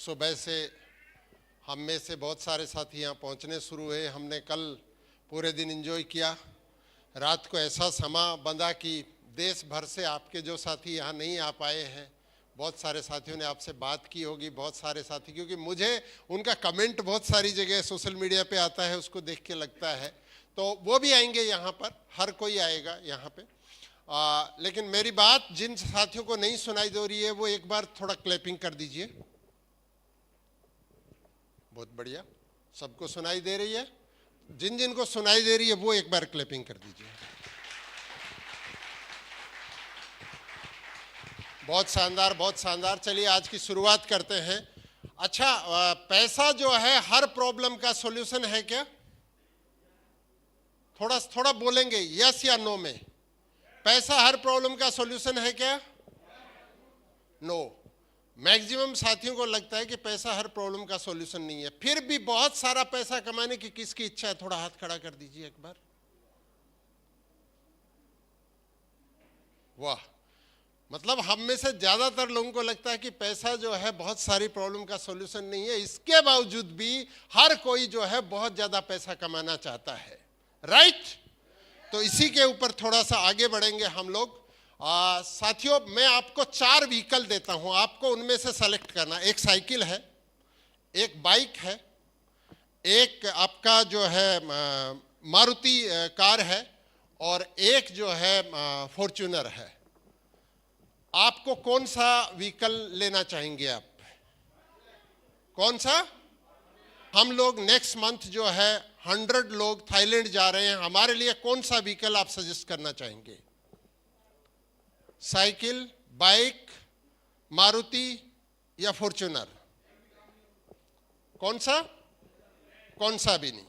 सुबह से हम में से बहुत सारे साथी यहाँ पहुँचने शुरू हुए। हमने कल पूरे दिन एंजॉय किया। रात को ऐसा समा बंधा कि देश भर से आपके जो साथी यहाँ नहीं आ पाए हैं, बहुत सारे साथियों ने आपसे बात की होगी, बहुत सारे साथी, क्योंकि मुझे उनका कमेंट बहुत सारी जगह सोशल मीडिया पे आता है, उसको देख के लगता है। तो वो भी आएंगे यहाँ पर, हर कोई आएगा यहाँ पे। लेकिन मेरी बात जिन साथियों को नहीं सुनाई दे रही है वो एक बार थोड़ा क्लैपिंग कर दीजिए। बहुत बढ़िया, सबको सुनाई दे रही है। जिन जिन को सुनाई दे रही है वो एक बार क्लैपिंग कर दीजिए। बहुत शानदार, बहुत शानदार। चलिए आज की शुरुआत करते हैं। अच्छा, पैसा जो है हर प्रॉब्लम का सॉल्यूशन है क्या? थोड़ा थोड़ा बोलेंगे यस या नो में। पैसा हर प्रॉब्लम का सॉल्यूशन है क्या? नो। मैक्सिमम साथियों को लगता है कि पैसा हर प्रॉब्लम का सॉल्यूशन नहीं है। फिर भी बहुत सारा पैसा कमाने की किसकी इच्छा है? थोड़ा हाथ खड़ा कर दीजिए एक बार। वाह, मतलब हम में से ज्यादातर लोगों को लगता है कि पैसा जो है बहुत सारी प्रॉब्लम का सॉल्यूशन नहीं है। इसके बावजूद भी हर कोई जो है बहुत ज्यादा पैसा कमाना चाहता है, राइट? तो इसी के ऊपर थोड़ा सा आगे बढ़ेंगे हम लोग। साथियों, मैं आपको 4 व्हीकल देता हूं, आपको उनमें से सेलेक्ट करना। एक साइकिल है, एक बाइक है, एक आपका जो है मारुति कार है, और एक जो है फॉर्च्यूनर है। आपको कौन सा व्हीकल लेना चाहेंगे आप? कौन सा? हम लोग नेक्स्ट मंथ जो है 100 लोग थाईलैंड जा रहे हैं। हमारे लिए कौन सा व्हीकल आप सजेस्ट करना चाहेंगे? साइकिल, बाइक, मारुति या फॉर्च्यूनर? कौन सा? कौन सा भी नहीं।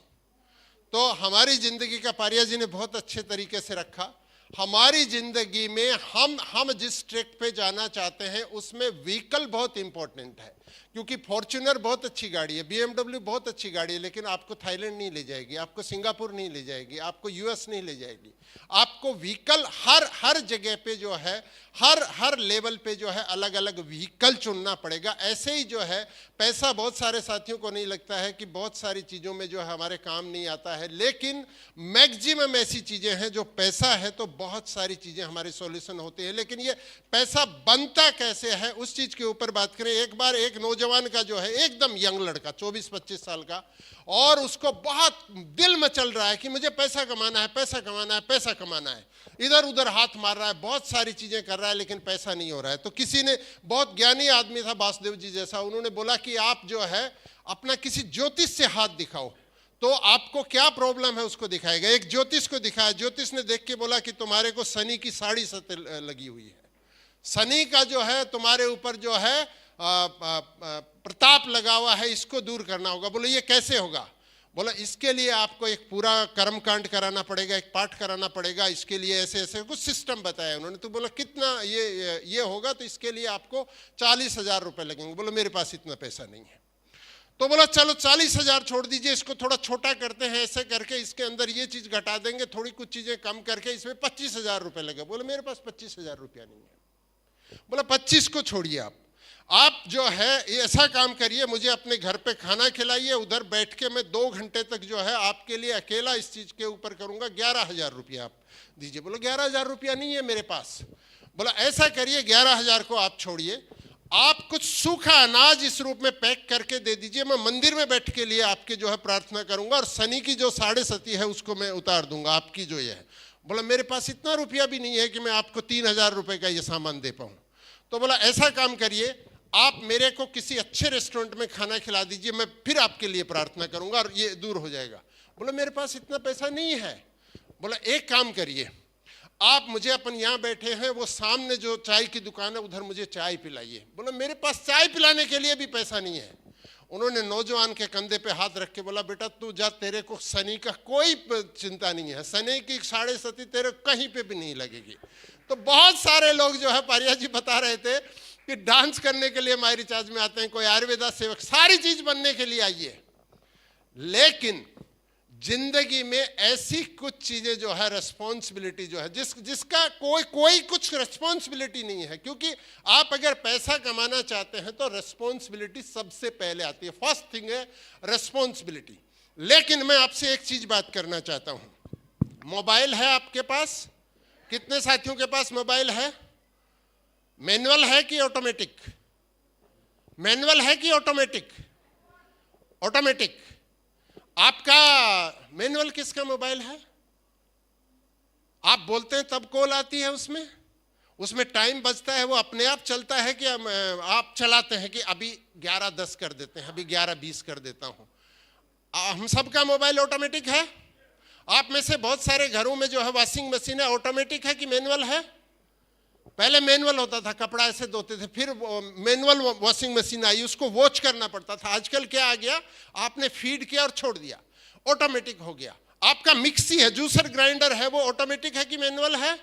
तो हमारी जिंदगी का पारिया जी ने बहुत अच्छे तरीके से रखा। हमारी जिंदगी में हम जिस ट्रैक पे जाना चाहते हैं उसमें व्हीकल बहुत इंपॉर्टेंट है। क्योंकि फॉर्च्यूनर बहुत अच्छी गाड़ी है, BMW बहुत अच्छी गाड़ी है, लेकिन आपको थाईलैंड नहीं ले जाएगी, आपको सिंगापुर नहीं ले जाएगी, आपको US नहीं ले जाएगी। आपको व्हीकल हर जगह पे जो है, हर लेवल पे जो है अलग अलग व्हीकल चुनना पड़ेगा। ऐसे ही जो है पैसा बहुत सारे साथियों को नहीं लगता है कि बहुत सारी चीज़ों में जो है हमारे काम नहीं आता है, लेकिन मैक्सिमम ऐसी चीज़ें हैं जो पैसा है तो बहुत सारी चीज़ें हमारे सॉल्यूशन होते हैं। लेकिन ये पैसा बनता कैसे है उस चीज़ के ऊपर बात करें। एक बार एक नौजवान का जो है, एकदम यंग लड़का 24-25 साल का, और उसको बहुत दिल में चल रहा है कि मुझे पैसा कमाना है, पैसा कमाना है, पैसा कमाना है। इधर उधर हाथ मार रहा है, बहुत सारी चीजें कर रहा है, लेकिन पैसा नहीं हो रहा है। तो किसी ने, बहुत ज्ञानी आदमी था वासुदेव जी जैसा, उन्होंने बोला कि आप जो है अपना किसी ज्योतिष से हाथ दिखाओ तो आपको क्या प्रॉब्लम है उसको दिखाएगा। एक ज्योतिष को दिखाया, ज्योतिष ने देख के बोला कि तुम्हारे को शनि की साड़ी सत्य लगी हुई है, शनि का जो है तुम्हारे ऊपर जो है प्रताप लगा हुआ है, इसको दूर करना होगा। बोले ये कैसे होगा? बोला इसके लिए आपको एक पूरा कर्मकांड कराना पड़ेगा, एक पाठ कराना पड़ेगा, इसके लिए ऐसे ऐसे कुछ सिस्टम बताया उन्होंने। तो बोला कितना ये होगा? तो इसके लिए आपको 40,000 रुपए लगेंगे। बोला मेरे पास इतना पैसा नहीं है। तो बोला चलो 40,000 छोड़ दीजिए, इसको थोड़ा छोटा करते हैं, ऐसे करके इसके अंदर ये चीज घटा देंगे, थोड़ी कुछ चीजें कम करके इसमें 25,000 रुपए लगे। बोले मेरे पास 25,000 रुपया नहीं है। बोला 25 को छोड़िए, आप जो है ऐसा काम करिए, मुझे अपने घर पे खाना खिलाइए, उधर बैठ के मैं 2 घंटे तक जो है आपके लिए अकेला इस चीज के ऊपर करूंगा, 11,000 रुपया आप दीजिए। बोलो 11,000 रुपया नहीं है मेरे पास। बोला ऐसा करिए 11,000 को आप छोड़िए, आप कुछ सूखा अनाज इस रूप में पैक करके दे दीजिए, मैं मंदिर में बैठ के लिए आपके जो है प्रार्थना करूंगा, और शनि की जो साढ़े सती है उसको मैं उतार दूंगा आपकी जो ये है। बोला मेरे पास इतना रुपया भी नहीं है कि मैं आपको 3,000 रुपए का ये सामान दे पाऊं। तो बोला ऐसा काम करिए, आप मेरे को किसी अच्छे रेस्टोरेंट में खाना खिला दीजिए, मैं फिर आपके लिए प्रार्थना करूंगा और ये दूर हो जाएगा। बोला मेरे पास इतना पैसा नहीं है। बोला एक काम करिए, आप मुझे अपन यहाँ बैठे हैं, वो सामने जो चाय की दुकान है उधर मुझे चाय पिलाइए। बोला मेरे पास चाय पिलाने के लिए भी पैसा नहीं है। उन्होंने नौजवान के कंधे पे हाथ रख के बोला बेटा तू जा, तेरे को शनि का कोई चिंता नहीं है, शनि की साढ़े सती तेरे कहीं पे भी नहीं लगेगी। तो बहुत सारे लोग जो है पारिया जी बता रहे थे कि डांस करने के लिए माई रिचार्ज में आते हैं, कोई आयुर्वेदा सेवक, सारी चीज बनने के लिए आइए, लेकिन जिंदगी में ऐसी कुछ चीजें जो है, रिस्पॉन्सिबिलिटी जो है, जिसका कोई कुछ रिस्पॉन्सिबिलिटी नहीं है, क्योंकि आप अगर पैसा कमाना चाहते हैं तो रिस्पॉन्सिबिलिटी सबसे पहले आती है। फर्स्ट थिंग है रिस्पॉन्सिबिलिटी। लेकिन मैं आपसे एक चीज बात करना चाहता हूं। मोबाइल है आपके पास? कितने साथियों के पास मोबाइल है? मैनुअल है कि ऑटोमेटिक? मैनुअल है कि ऑटोमेटिक? ऑटोमेटिक। आपका मैनुअल किसका मोबाइल है? आप बोलते हैं तब कॉल आती है, उसमें टाइम बचता है, वो अपने आप चलता है कि आप चलाते हैं कि अभी 11:10 कर देते हैं, अभी 11:20 कर देता हूं। हम सबका मोबाइल ऑटोमेटिक है? आप में से बहुत सारे घरों में जो है वॉशिंग मशीन है, ऑटोमेटिक है कि मैनुअल है? पहले मैनुअल होता था, कपड़ा ऐसे धोते थे, फिर मैनुअल वॉशिंग मशीन आई, उसको वॉच करना पड़ता था। आजकल क्या आ गया, आपने फीड किया और छोड़ दिया, ऑटोमेटिक हो गया। आपका मिक्सी है, जूसर ग्राइंडर है, वो ऑटोमेटिक है कि मैनुअल है?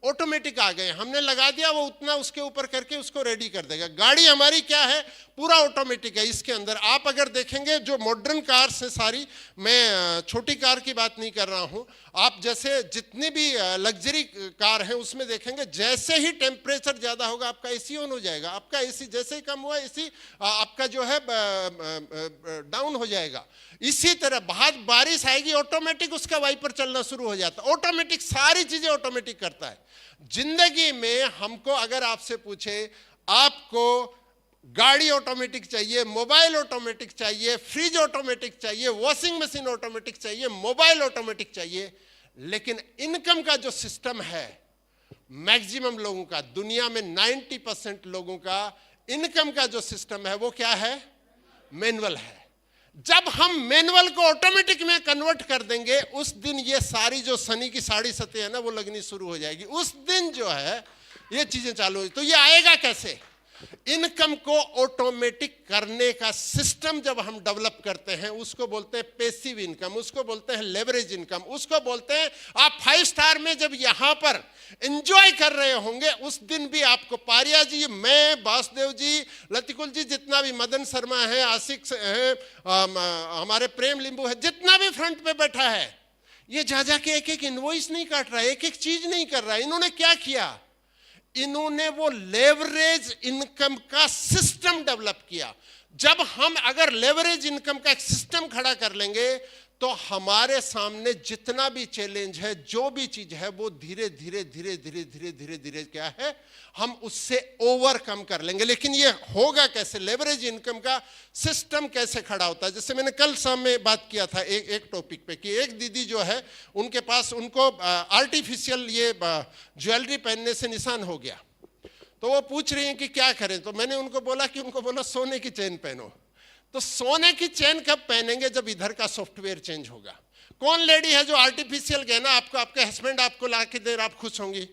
ऑटोमेटिक आ गए, हमने लगा दिया, वो उतना उसके ऊपर करके उसको रेडी कर देगा। गाड़ी हमारी क्या है, पूरा ऑटोमेटिक है। इसके अंदर आप अगर देखेंगे जो मॉडर्न कार्स है सारी, मैं छोटी कार की बात नहीं कर रहा हूं, आप जैसे जितनी भी लग्जरी कार है उसमें देखेंगे, जैसे ही टेम्परेचर ज्यादा होगा आपका एसी ऑन हो जाएगा, आपका एसी जैसे ही कम हुआ एसी आपका जो है डाउन हो जाएगा। इसी तरह बहुत बारिश आएगी, ऑटोमेटिक उसका वाइपर चलना शुरू हो जाता है, ऑटोमेटिक सारी चीजें ऑटोमेटिक करता है। जिंदगी में हमको अगर आपसे पूछे, आपको गाड़ी ऑटोमेटिक चाहिए, मोबाइल ऑटोमेटिक चाहिए, फ्रिज ऑटोमेटिक चाहिए, वॉशिंग मशीन ऑटोमेटिक चाहिए, मोबाइल ऑटोमेटिक चाहिए, लेकिन इनकम का जो सिस्टम है मैक्सिमम लोगों का, दुनिया में 90% लोगों का इनकम का जो सिस्टम है वो क्या है, मैनुअल है। जब हम मैनुअल को ऑटोमेटिक में कन्वर्ट कर देंगे, उस दिन ये सारी जो सनी की साड़ी सतह है ना वो लगनी शुरू हो जाएगी, उस दिन जो है ये चीजें चालू हो। तो ये आएगा कैसे? इनकम को ऑटोमेटिक करने का सिस्टम जब हम डेवलप करते हैं, उसको बोलते हैं पैसिव इनकम, उसको बोलते हैं लेवरेज इनकम, उसको बोलते हैं आप 5 स्टार में जब यहां पर एंजॉय कर रहे होंगे, उस दिन भी आपको पारिया जी, मैं, वासुदेव जी, लतिकुल जी, जितना भी मदन शर्मा है, आशिक है, हमारे प्रेम लिंबू है, जितना भी फ्रंट पे बैठा है, ये जा के एक एक इनवॉइस नहीं काट रहा है, एक एक चीज नहीं कर रहा है। इन्होंने क्या किया, इन्होंने वो लेवरेज इनकम का सिस्टम डेवलप किया। जब हम अगर लेवरेज इनकम का एक सिस्टम खड़ा कर लेंगे तो हमारे सामने जितना भी चैलेंज है, जो भी चीज है, वो धीरे धीरे धीरे धीरे धीरे धीरे धीरे क्या है, हम उससे ओवरकम कर लेंगे। लेकिन ये होगा कैसे, लेवरेज इनकम का सिस्टम कैसे खड़ा होता है? जैसे मैंने कल शाम में बात किया था एक टॉपिक पे कि एक दीदी जो है, उनके पास उनको आर्टिफिशियल ये ज्वेलरी पहनने से निशान हो गया, तो वो पूछ रही हैं कि क्या करें। तो मैंने उनको बोला सोने की चेन पहनो। तो सोने की चेन कब पहनेंगे, जब इधर का सॉफ्टवेयर चेंज होगा। कौन लेडी है जो आर्टिफिशियल गहना आपको, आपके हस्बैंड आपको ला के दे, आप खुश होंगी?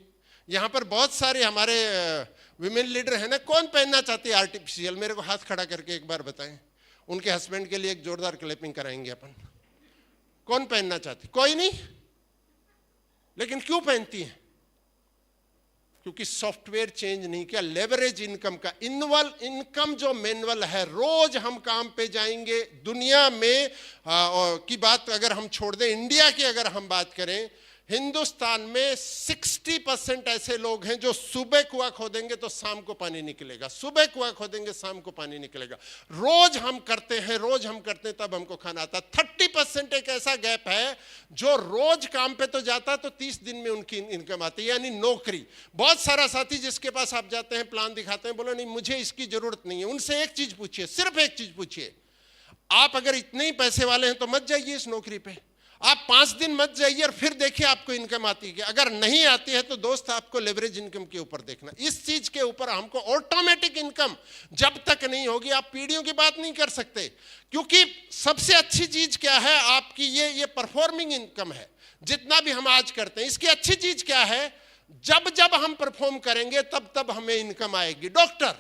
यहाँ पर बहुत सारे हमारे विमेन लीडर हैं ना, कौन पहनना चाहती है आर्टिफिशियल? मेरे को हाथ खड़ा करके एक बार बताएं। उनके हस्बैंड के लिए एक जोरदार क्लैपिंग कराएंगे अपन। कौन पहनना चाहती? कोई नहीं। लेकिन क्यों पहनती है? क्योंकि सॉफ्टवेयर चेंज नहीं किया। लेवरेज इनकम का इनकम जो मैनुअल है, रोज हम काम पे जाएंगे। दुनिया में की बात अगर हम छोड़ दें, इंडिया की अगर हम बात करें, हिंदुस्तान में 60% ऐसे लोग हैं जो सुबह कुआं खोदेंगे तो शाम को पानी निकलेगा, सुबह कुआं खोदेंगे शाम को पानी निकलेगा। रोज हम करते हैं तब हमको खाना आता। 30% एक ऐसा गैप है जो रोज काम पे तो जाता तो 30 दिन में उनकी इनकम आती है, यानी नौकरी। बहुत सारा साथी जिसके पास आप जाते हैं, प्लान दिखाते हैं, बोलो नहीं मुझे इसकी जरूरत नहीं है। उनसे एक चीज पूछिए, सिर्फ एक चीज पूछिए, आप अगर इतने ही पैसे वाले हैं तो मत जाइए इस नौकरी पे। आप 5 दिन मत जाइए और फिर देखिए आपको इनकम आती है। अगर नहीं आती है तो दोस्त आपको लेवरेज इनकम के ऊपर देखना। इस चीज के ऊपर हमको ऑटोमेटिक इनकम जब तक नहीं होगी, आप पीढ़ियों की बात नहीं कर सकते। क्योंकि सबसे अच्छी चीज क्या है आपकी, ये परफॉर्मिंग इनकम है। जितना भी हम आज करते हैं, इसकी अच्छी चीज क्या है, जब जब हम परफॉर्म करेंगे तब तब हमें इनकम आएगी। डॉक्टर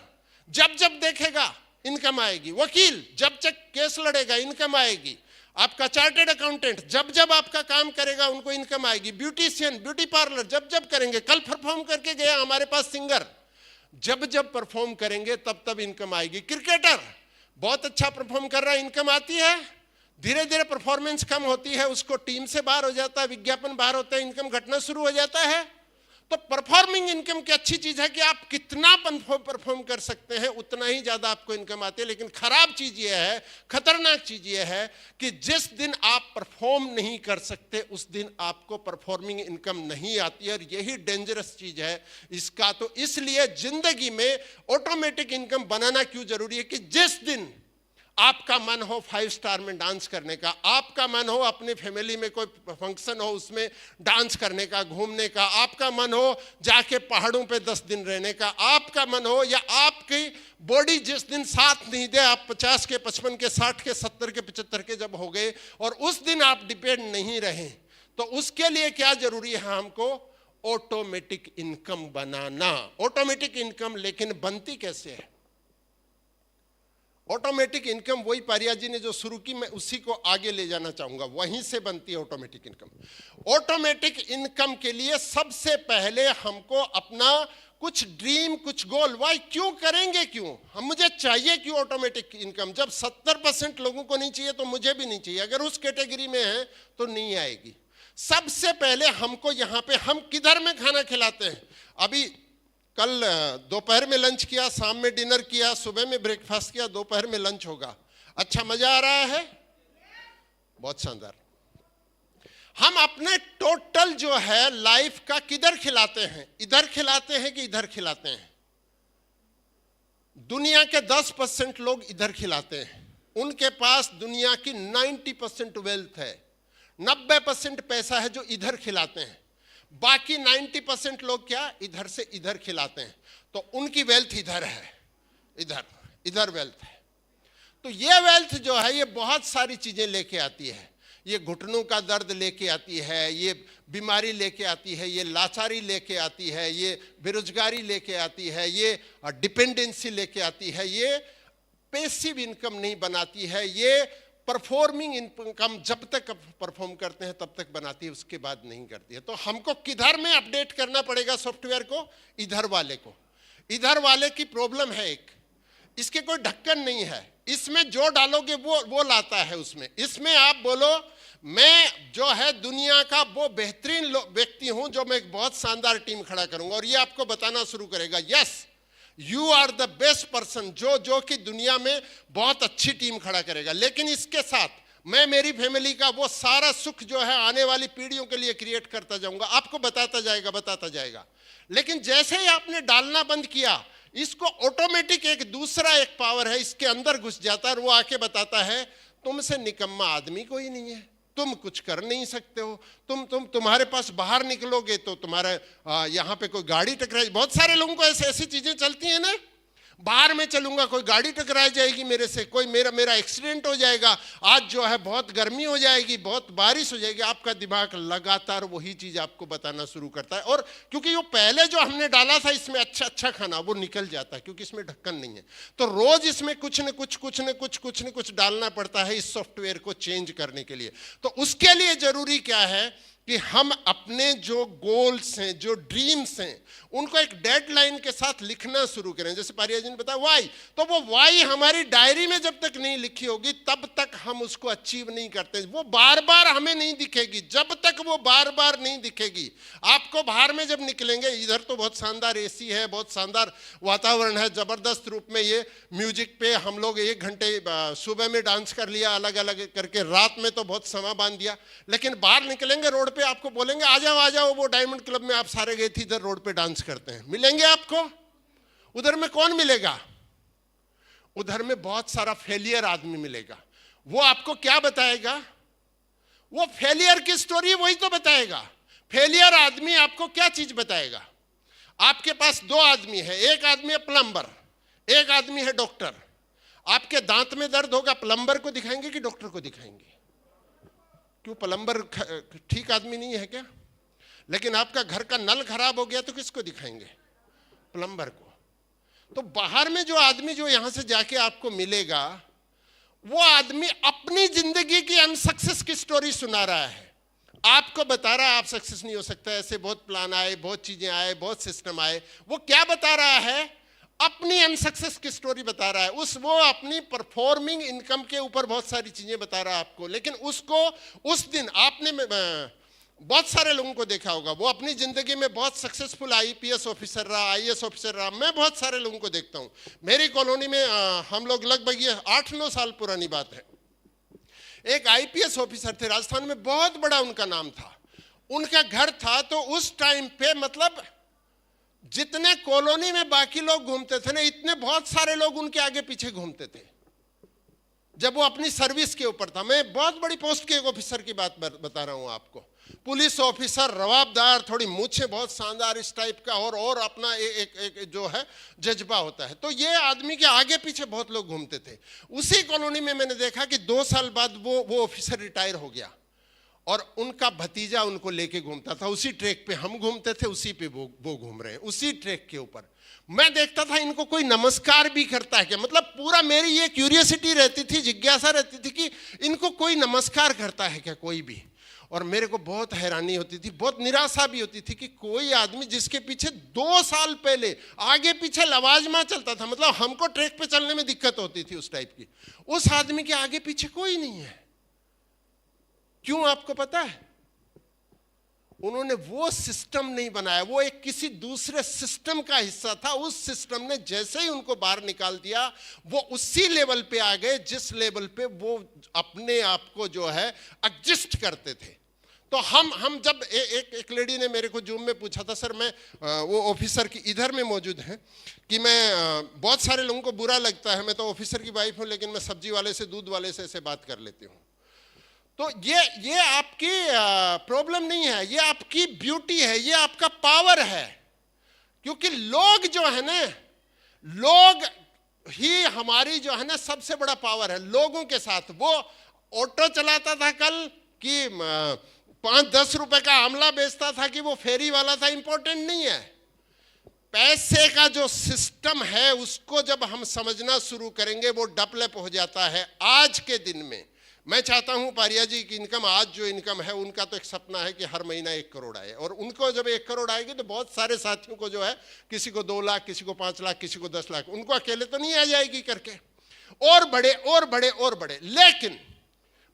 जब जब देखेगा इनकम आएगी, वकील जब जब केस लड़ेगा इनकम आएगी, आपका चार्टेड अकाउंटेंट जब जब आपका काम करेगा उनको इनकम आएगी, ब्यूटिशियन, ब्यूटी पार्लर जब जब करेंगे। कल परफॉर्म करके गया हमारे पास सिंगर, जब जब परफॉर्म करेंगे तब तब इनकम आएगी। क्रिकेटर बहुत अच्छा परफॉर्म कर रहा है, इनकम आती है। धीरे धीरे परफॉर्मेंस कम होती है, उसको टीम से बाहर हो जाता है, विज्ञापन बाहर होता है, इनकम घटना शुरू हो जाता है। तो परफॉर्मिंग इनकम की अच्छी चीज है कि आप कितना परफॉर्म कर सकते हैं उतना ही ज्यादा आपको इनकम आती है। लेकिन खराब चीज यह है, खतरनाक चीज यह है कि जिस दिन आप परफॉर्म नहीं कर सकते उस दिन आपको परफॉर्मिंग इनकम नहीं आती है, और यही डेंजरस चीज है इसका। तो इसलिए जिंदगी में ऑटोमेटिक इनकम बनाना क्यों जरूरी है कि जिस दिन आपका मन हो 5 स्टार में डांस करने का, आपका मन हो अपनी फैमिली में कोई फंक्शन हो उसमें डांस करने का, घूमने का, आपका मन हो जाके पहाड़ों पे 10 दिन रहने का, आपका मन हो, या आपकी बॉडी जिस दिन साथ नहीं दे, आप 50 के, 55 के, 60 के, 70 के, 75 के जब हो गए और उस दिन आप डिपेंड नहीं रहे, तो उसके लिए क्या जरूरी है हमको? ऑटोमेटिक इनकम बनाना। ऑटोमेटिक इनकम लेकिन बनती कैसे है? ऑटोमेटिक इनकम वही पारिया जी ने जो शुरू की, मैं उसी को आगे ले जाना चाहूंगा, वहीं से बनती है ऑटोमेटिक इनकम। ऑटोमेटिक इनकम के लिए सबसे पहले हमको अपना कुछ ड्रीम, कुछ गोल, वाई, क्यों करेंगे, क्यों हम, मुझे चाहिए क्यों ऑटोमेटिक इनकम? जब 70% लोगों को नहीं चाहिए तो मुझे भी नहीं चाहिए, अगर उस कैटेगरी में है तो नहीं आएगी। सबसे पहले हमको यहां पे हम किधर में खाना खिलाते हैं? अभी कल दोपहर में लंच किया, शाम में डिनर किया, सुबह में ब्रेकफास्ट किया, दोपहर में लंच होगा। अच्छा मजा आ रहा है? बहुत शानदार। हम अपने टोटल जो है लाइफ का किधर खिलाते हैं? इधर खिलाते हैं कि इधर खिलाते हैं? दुनिया के 10% लोग इधर खिलाते हैं, उनके पास दुनिया की 90% वेल्थ है, 90% पैसा है जो इधर खिलाते हैं। बाकी 90% लोग क्या इधर से इधर खिलाते हैं, तो उनकी वेल्थ इधर है, इधर वेल्थ है। तो ये वेल्थ जो है ये बहुत सारी चीजें लेके आती है। ये घुटनों का दर्द लेके आती है, ये बीमारी लेके आती है, ये लाचारी लेके आती है, ये बेरोजगारी लेके आती है, ये डिपेंडेंसी लेके आती है, ये पैसिव इनकम नहीं बनाती है, ये परफॉर्मिंग इनकम जब तक परफॉर्म करते हैं तब तक बनाती है, उसके बाद नहीं करती है। तो हमको किधर में अपडेट करना पड़ेगा सॉफ्टवेयर को? इधर वाले को। इधर वाले की प्रॉब्लम है एक, इसके कोई ढक्कन नहीं है, इसमें जो डालोगे वो लाता है उसमें। इसमें आप बोलो मैं जो है दुनिया का वो बेहतरीन व्यक्ति हूं जो मैं एक बहुत शानदार टीम खड़ा करूंगा, और ये आपको बताना शुरू करेगा yes you are the best person, जो कि दुनिया में बहुत अच्छी टीम खड़ा करेगा। लेकिन इसके साथ मैं मेरी फैमिली का वो सारा सुख जो है आने वाली पीढ़ियों के लिए क्रिएट करता जाऊंगा, आपको बताता जाएगा। लेकिन जैसे ही आपने डालना बंद किया, इसको ऑटोमेटिक एक दूसरा एक पावर है इसके अंदर घुस जाता है, और वो आके बताता है तुमसे निकम्मा आदमी कोई नहीं है, तुम कुछ कर नहीं सकते हो, तुम्हारे पास बाहर निकलोगे तो तुम्हारा यहाँ पे कोई गाड़ी टकराए। बहुत सारे लोगों को ऐसी चीजें चलती हैं ना, बाहर में चलूंगा कोई गाड़ी टकरा जाएगी मेरे से, कोई मेरा एक्सीडेंट हो जाएगा, आज जो है बहुत गर्मी हो जाएगी, बहुत बारिश हो जाएगी। आपका दिमाग लगातार वही चीज आपको बताना शुरू करता है, और क्योंकि वो पहले जो हमने डाला था इसमें अच्छा खाना वो निकल जाता है, क्योंकि इसमें ढक्कन नहीं है। तो रोज इसमें कुछ न कुछ डालना पड़ता है इस सॉफ्टवेयर को चेंज करने के लिए। तो उसके लिए जरूरी क्या है कि हम अपने जो गोल्स हैं, जो ड्रीम्स हैं, उनको एक डेडलाइन के साथ लिखना शुरू करें। जैसे पारिया जी ने बताया वाई, तो वो वाई हमारी डायरी में जब तक नहीं लिखी होगी तब तक हम उसको अचीव नहीं करते। वो बार बार हमें नहीं दिखेगी, जब तक वो बार बार नहीं दिखेगी। आपको बाहर में जब निकलेंगे, इधर तो बहुत शानदार एसी है, बहुत शानदार वातावरण है, जबरदस्त रूप में ये म्यूजिक पे हम लोग 1 घंटे सुबह में डांस कर लिया अलग अलग करके, रात में तो बहुत समय बांध दिया। लेकिन बाहर निकलेंगे रोड पे, आपको बोलेंगे आ जाओ वो डायमंड क्लब में आप सारे गए थे, इधर रोड पे डांस करते हैं, मिलेंगे आपको? उधर में कौन मिलेगा? उधर में बहुत सारा फेलियर आदमी मिलेगा। वो आपको क्या बताएगा? वो फेलियर की स्टोरी वही तो बताएगा। फेलियर आदमी आपको क्या चीज बताएगा? आपके पास 2 आदमी है, एक आदमी है प्लम्बर, एक आदमी है डॉक्टर। आपके दांत में दर्द होगा, प्लम्बर को दिखाएंगे कि डॉक्टर को दिखाएंगे? क्यों, प्लम्बर ठीक आदमी नहीं है क्या? लेकिन आपका घर का नल खराब हो गया तो किसको दिखाएंगे? प्लम्बर को। तो बाहर में जो आदमी जो यहां से जाके आपको मिलेगा, वो आदमी अपनी जिंदगी की अनसक्सेस की स्टोरी सुना रहा है, आपको बता रहा है आप सक्सेस नहीं हो सकता, ऐसे बहुत प्लान आए, बहुत चीजें आए, बहुत सिस्टम आए। वो क्या बता रहा है? अपनी अनसक्सेस की स्टोरी बता रहा है, वो अपनी परफॉर्मिंग इनकम के ऊपर बहुत सारी चीजें बता रहा है आपको। लेकिन उसको उस दिन आपने बहुत सारे लोगों को देखा होगा, वो अपनी जिंदगी में बहुत सक्सेसफुल आईपीएस ऑफिसर रहा, आईएएस ऑफिसर रहा। मैं बहुत सारे लोगों को देखता हूं मेरी कॉलोनी में, हम लोग लगभग ये 8-9 साल पुरानी बात है, एक आईपीएस ऑफिसर थे राजस्थान में, बहुत बड़ा उनका नाम था, उनका घर था। तो उस टाइम पे मतलब जितने कॉलोनी में बाकी लोग घूमते थे ना, इतने बहुत सारे लोग उनके आगे पीछे घूमते थे जब वो अपनी सर्विस के ऊपर था। मैं बहुत बड़ी पोस्ट के एक ऑफिसर की बात बता रहा हूं आपको, पुलिस ऑफिसर, रवाबदार, थोड़ी मूछें बहुत शानदार इस टाइप का, और अपना एक जो है जज्बा होता है। तो ये आदमी के आगे पीछे बहुत लोग घूमते थे। उसी कॉलोनी में मैंने देखा कि 2 साल बाद वो ऑफिसर रिटायर हो गया और उनका भतीजा उनको लेके घूमता था। उसी ट्रैक पे हम घूमते थे, उसी पे वो घूम रहे हैं, उसी ट्रैक के ऊपर। मैं देखता था इनको कोई नमस्कार भी करता है क्या, मतलब पूरा मेरी ये क्यूरियोसिटी रहती थी, जिज्ञासा रहती थी कि इनको कोई नमस्कार करता है क्या कोई भी। और मेरे को बहुत हैरानी होती थी, बहुत निराशा भी होती थी कि कोई आदमी जिसके पीछे 2 साल पहले आगे पीछे लवाजमा चलता था, मतलब हमको ट्रैक पे चलने में दिक्कत होती थी उस टाइप की, उस आदमी के आगे पीछे कोई नहीं है। क्यों आपको पता है? उन्होंने वो सिस्टम नहीं बनाया, वो एक किसी दूसरे सिस्टम का हिस्सा था। उस सिस्टम ने जैसे ही उनको बाहर निकाल दिया, वो उसी लेवल पे आ गए जिस लेवल पे वो अपने आप को जो है एडजस्ट करते थे। तो हम जब एक लेडी ने मेरे को जूम में पूछा था, सर मैं वो ऑफिसर की इधर में मौजूद है कि मैं बहुत सारे लोगों को बुरा लगता है, मैं तो ऑफिसर की वाइफ हूं, लेकिन मैं सब्जी वाले से, दूध वाले से ऐसे बात कर लेती हूँ। तो ये आपकी प्रॉब्लम नहीं है, ये आपकी ब्यूटी है, ये आपका पावर है। क्योंकि लोग जो है ना, लोग ही हमारी जो है ना सबसे बड़ा पावर है। लोगों के साथ, वो ऑटो चलाता था कल कि 5-10 रुपए का आमला बेचता था कि वो फेरी वाला था, इंपॉर्टेंट नहीं है। पैसे का जो सिस्टम है उसको जब हम समझना शुरू करेंगे, वो डेवलप हो जाता है। आज के दिन में मैं चाहता हूं पारिया जी की इनकम, आज जो इनकम है उनका तो एक सपना है कि हर महीना 1 करोड़ आए, और उनको जब 1 करोड़ आएगी तो बहुत सारे साथियों को जो है, किसी को 2 लाख, किसी को 5 लाख, किसी को 10 लाख, उनको अकेले तो नहीं आ जाएगी करके, और बड़े और बड़े और बड़े। लेकिन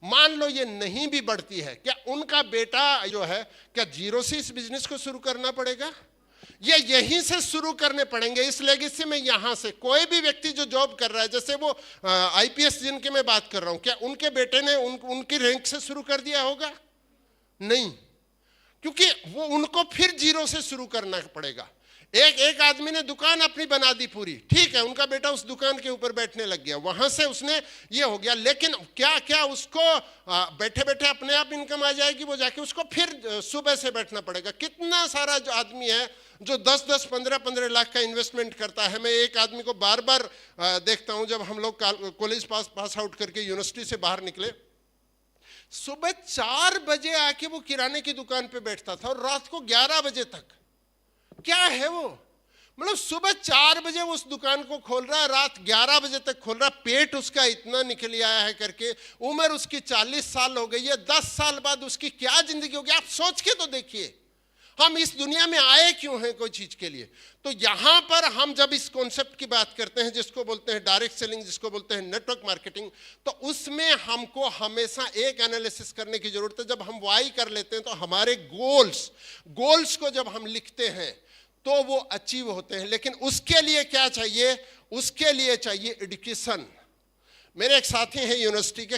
मान लो ये नहीं भी बढ़ती है, क्या उनका बेटा जो है क्या जीरो से इस बिजनेस को शुरू करना पड़ेगा? ये यहीं से शुरू करने पड़ेंगे। इस लेगेसी में यहां से कोई भी व्यक्ति जो जॉब कर रहा है, जैसे वो आईपीएस जिनकी मैं बात कर रहा हूं, क्या उनके बेटे ने उनकी रैंक से शुरू कर दिया होगा? नहीं, क्योंकि वो उनको फिर जीरो से शुरू करना पड़ेगा। एक आदमी ने दुकान अपनी बना दी पूरी, ठीक है, उनका बेटा उस दुकान के ऊपर बैठने लग गया, वहां से उसने ये हो गया। लेकिन क्या उसको बैठे बैठे अपने आप इनकम आ जाएगी? वो जाके उसको फिर सुबह से बैठना पड़ेगा। कितना सारा जो आदमी है जो 10-10, 15-15 लाख का इन्वेस्टमेंट करता है। मैं एक आदमी को बार बार देखता हूं, जब हम लोग कॉलेज पास आउट करके यूनिवर्सिटी से बाहर निकले, सुबह 4 बजे आके वो किराने की दुकान पे बैठता था और रात को 11 बजे तक। क्या है वो, मतलब सुबह 4 बजे वो उस दुकान को खोल रहा है, रात 11 बजे तक खोल रहा है, पेट उसका इतना निकल आया है करके, उम्र उसकी 40 साल हो गई है। 10 साल बाद उसकी क्या जिंदगी होगी, आप सोच के तो देखिए। हम इस दुनिया में आए क्यों हैं कोई चीज के लिए? तो यहां पर हम जब इस कॉन्सेप्ट की बात करते हैं, जिसको बोलते हैं डायरेक्ट सेलिंग, जिसको बोलते हैं नेटवर्क मार्केटिंग, तो उसमें हमको हमेशा एक एनालिसिस करने की जरूरत है। जब हम वाई कर लेते हैं तो हमारे गोल्स को जब हम लिखते हैं तो वो अचीव होते हैं। लेकिन उसके लिए क्या चाहिए? उसके लिए चाहिए एजुकेशन। मेरे एक साथी हैं यूनिवर्सिटी के,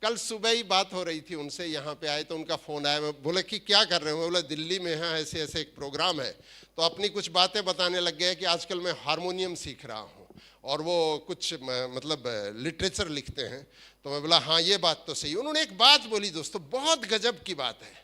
कल सुबह ही बात हो रही थी उनसे, यहाँ पे आए तो उनका फ़ोन आया। मैं बोले कि क्या कर रहे हो? बोले दिल्ली में है, ऐसे ऐसे एक प्रोग्राम है। तो अपनी कुछ बातें बताने लग गए कि आजकल मैं हारमोनियम सीख रहा हूँ और वो कुछ मतलब लिटरेचर लिखते हैं। तो मैं बोला हाँ ये बात तो सही। उन्होंने एक बात बोली दोस्तों, बहुत गजब की बात है।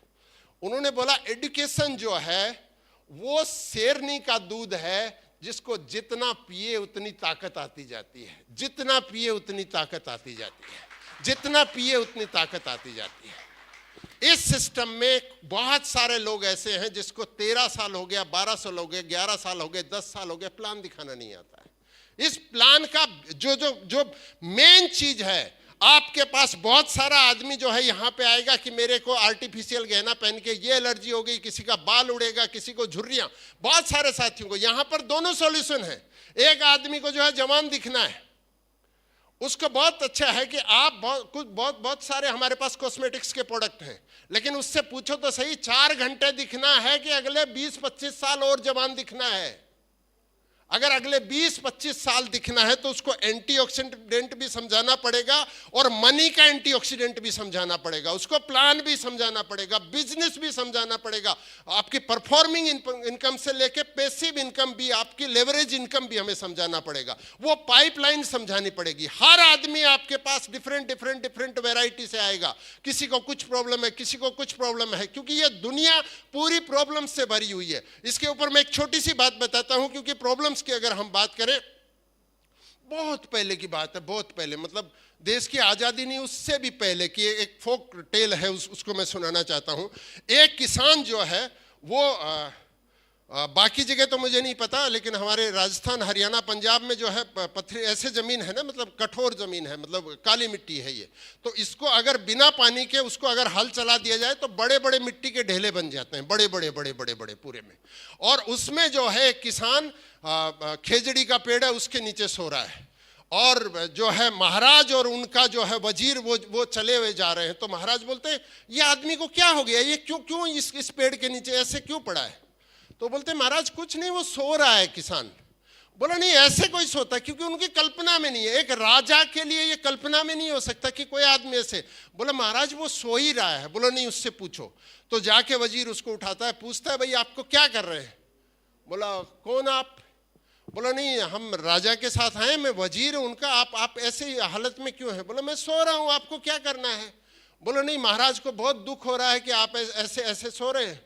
उन्होंने बोला एजुकेशन जो है वो शेरनी का दूध है, जिसको जितना पिए उतनी ताकत आती जाती है, जितना पिए उतनी ताकत आती जाती है, जितना पिए उतनी ताकत आती जाती है। इस सिस्टम में बहुत सारे लोग ऐसे हैं जिसको 13 साल हो गया, 12 साल हो गए, 11 साल हो गए, 10 साल हो गए, प्लान दिखाना नहीं आता है। इस प्लान का जो मेन चीज है, आपके पास बहुत सारा आदमी जो है यहाँ पे आएगा कि मेरे को आर्टिफिशियल गहना पहन के ये एलर्जी हो गई, किसी का बाल उड़ेगा, किसी को झुर्रियां, बहुत सारे साथियों को। यहाँ पर दोनों सॉल्यूशन है। एक आदमी को जो है जवान दिखना है, उसको बहुत अच्छा है कि आप बहुत सारे हमारे पास कॉस्मेटिक्स के प्रोडक्ट हैं, लेकिन उससे पूछो तो सही 4 घंटे दिखना है कि अगले 20-25 साल और जवान दिखना है। अगर अगले 20-25 साल दिखना है तो उसको एंटीऑक्सीडेंट भी समझाना पड़ेगा और मनी का एंटीऑक्सीडेंट भी समझाना पड़ेगा, उसको प्लान भी समझाना पड़ेगा, बिजनेस भी समझाना पड़ेगा, आपकी परफॉर्मिंग इनकम से लेके पैसिव इनकम भी, आपकी लेवरेज इनकम भी हमें समझाना पड़ेगा, वो पाइपलाइन समझानी पड़ेगी। हर आदमी आपके पास डिफरेंट वैरायटी से आएगा, किसी को कुछ प्रॉब्लम है, किसी को कुछ प्रॉब्लम है, क्योंकि ये दुनिया पूरी प्रॉब्लम से भरी हुई है। इसके ऊपर मैं एक छोटी सी बात बताता हूं, क्योंकि प्रॉब्लम्स की अगर हम बात करें, बहुत पहले की बात है, बहुत पहले, मतलब देश की आजादी नहीं उससे भी पहले की एक फोक टेल है, उसको मैं सुनाना चाहता हूं। एक किसान जो है वो बाकी जगह तो मुझे नहीं पता, लेकिन हमारे राजस्थान, हरियाणा, पंजाब में जो है पत्थर ऐसे जमीन है ना, मतलब कठोर जमीन है, मतलब काली मिट्टी है ये, तो इसको अगर बिना पानी के उसको अगर हल चला दिया जाए तो बड़े बड़े मिट्टी के ढेले बन जाते हैं, बड़े बड़े पूरे में। और उसमें जो है एक किसान खेजड़ी का पेड़ है उसके नीचे सो रहा है, और जो है महाराज और उनका जो है वजीर वो चले हुए जा रहे हैं। तो महाराज बोलते हैं ये आदमी को क्या हो गया, ये क्यों इस पेड़ के नीचे ऐसे क्यों पड़ा है? तो बोलते महाराज कुछ नहीं, वो सो रहा है। किसान बोला नहीं ऐसे कोई सोता, क्योंकि उनकी कल्पना में नहीं है, एक राजा के लिए ये कल्पना में नहीं हो सकता कि कोई आदमी ऐसे। बोला महाराज वो सो ही रहा है। बोला नहीं उससे पूछो। तो जाके वजीर उसको उठाता है, पूछता है भाई आपको क्या कर रहे हैं? बोला कौन आप? बोला नहीं हम राजा के साथ आए, मैं वजीर हूं उनका, आप ऐसे हालत में क्यों है? बोला मैं सो रहा हूं, आपको क्या करना है? बोला नहीं महाराज को बहुत दुख हो रहा है कि आप ऐसे सो रहे हैं।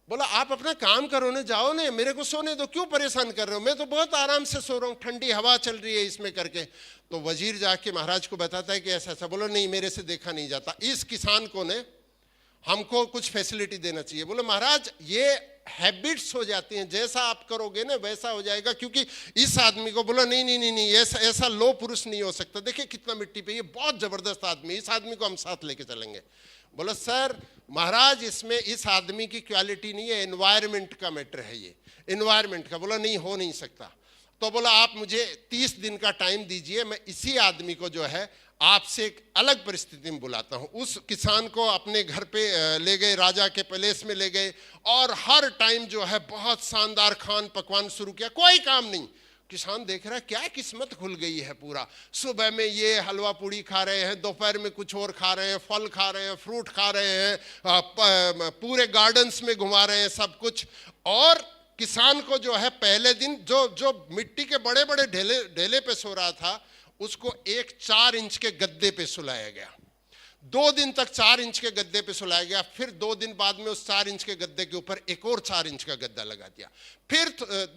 बोला आप अपना काम करो ना, जाओ ना, मेरे को सोने दो, क्यों परेशान कर रहे हो? मैं तो बहुत आराम से सो रहा हूँ, ठंडी हवा चल रही है इसमें करके। तो वजीर जाके महाराज को बताता है कि ऐसा। बोला नहीं मेरे से देखा नहीं जाता, इस किसान को ने हमको कुछ फैसिलिटी देना चाहिए। बोले महाराज ये हैबिट्स हो जाती हैं, जैसा आप करोगे ना वैसा हो जाएगा, क्योंकि इस आदमी को। बोला नहीं ऐसा लो पुरुष नहीं हो सकता, देखिए कितना मिट्टी पे, ये बहुत जबरदस्त आदमी, इस आदमी को हम साथ लेके चलेंगे। बोला सर महाराज इसमें इस आदमी की क्वालिटी नहीं है, एनवायरनमेंट का मैटर है, ये एनवायरनमेंट का। बोला नहीं हो नहीं सकता। तो बोला आप मुझे 30 दिन का टाइम दीजिए, मैं इसी आदमी को जो है आपसे एक अलग परिस्थिति में बुलाता हूं। उस किसान को अपने घर पे ले गए, राजा के पैलेस में ले गए, और हर टाइम जो है बहुत शानदार खान पकवान शुरू किया, कोई काम नहीं। किसान देख रहा है क्या किस्मत खुल गई है पूरा, सुबह में ये हलवा पूड़ी खा रहे हैं, दोपहर में कुछ और खा रहे हैं, फल खा रहे हैं, फ्रूट खा रहे हैं, पूरे गार्डन्स में घुमा रहे हैं सब कुछ। और किसान को जो है पहले दिन जो मिट्टी के बड़े बड़े ढेले पे सो रहा था, उसको एक 4 इंच के गद्दे पे सुलाया गया। 2 दिन तक 4 इंच के गद्दे पे सुलाया गया। फिर 2 दिन बाद में उस 4 इंच के गद्दे के ऊपर एक और 4 इंच का गद्दा लगा दिया। फिर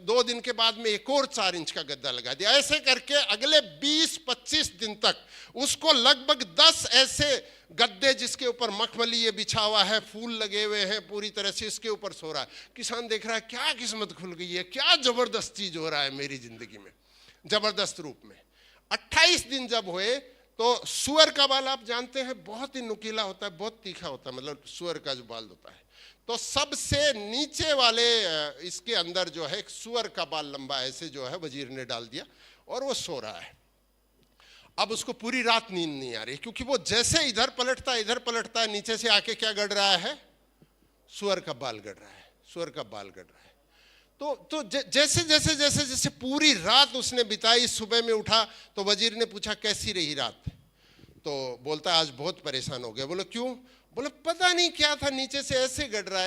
2 दिन के बाद में एक और 4 इंच का गद्दा लगा दिया। ऐसे करके अगले 20-25 दिन तक उसको लगभग 10 ऐसे गद्दे, जिसके ऊपर मखमली ये बिछा हुआ है, फूल लगे हुए हैं पूरी तरह से, इसके ऊपर सो रहा है। किसान देख रहा है क्या किस्मत खुल गई है, क्या जबरदस्त चीज हो रहा है मेरी जिंदगी में, जबरदस्त रूप में। 28 दिन जब हुए तो सुअर का बाल आप जानते हैं बहुत ही नुकीला होता है, बहुत तीखा होता है, मतलब सुअर का जो बाल होता है, तो सबसे नीचे वाले इसके अंदर जो है एक सुअर का बाल लंबा ऐसे जो है वजीर ने डाल दिया, और वो सो रहा है। अब उसको पूरी रात नींद नहीं आ रही, क्योंकि वो जैसे इधर पलटता है, नीचे से आके क्या गड़ रहा है? सुअर का बाल गड़ रहा है, सुअर का बाल गड़ रहा है। तो जैसे पूरी रात उसने बिताई, सुबह में उठा तो वजीर ने पूछा कैसी रही रात? तो बोलता आज बहुत परेशान हो गया। बोले क्यों? बोले पता नहीं क्या था, नीचे से ऐसे गड़ रहा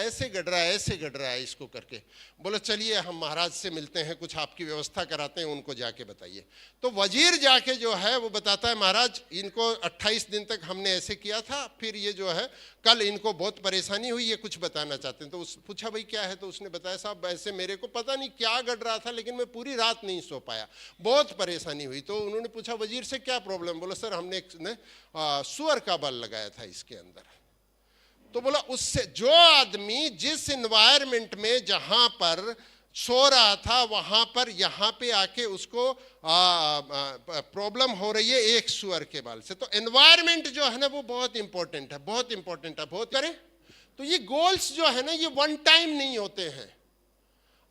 है इसको करके। बोले चलिए हम महाराज से मिलते हैं, कुछ आपकी व्यवस्था कराते हैं, उनको जाके बताइए। तो वजीर जाके जो है वो बताता है महाराज इनको 28 दिन तक हमने ऐसे किया था, फिर ये जो है कल इनको बहुत परेशानी हुई, ये कुछ बताना चाहते हैं। तो पूछा भाई क्या है? तो उसने बताया साहब ऐसे मेरे को पता नहीं क्या गड़ रहा था, लेकिन मैं पूरी रात नहीं सो पाया, बहुत परेशानी हुई। तो उन्होंने पूछा वजीर से क्या प्रॉब्लम? बोला सर हमने सुअर का बाल लगाया था इसके अंदर। तो बोला उससे जो आदमी जिस एनवायरनमेंट में, जहां पर सो रहा था वहां पर, यहां पे आके उसको प्रॉब्लम हो रही है एक सुअर के बाल से। तो एनवायरमेंट जो है ना वो बहुत इंपॉर्टेंट है, बहुत इंपॉर्टेंट है, बहुत करें। तो ये गोल्स जो है ना ये वन टाइम नहीं होते हैं।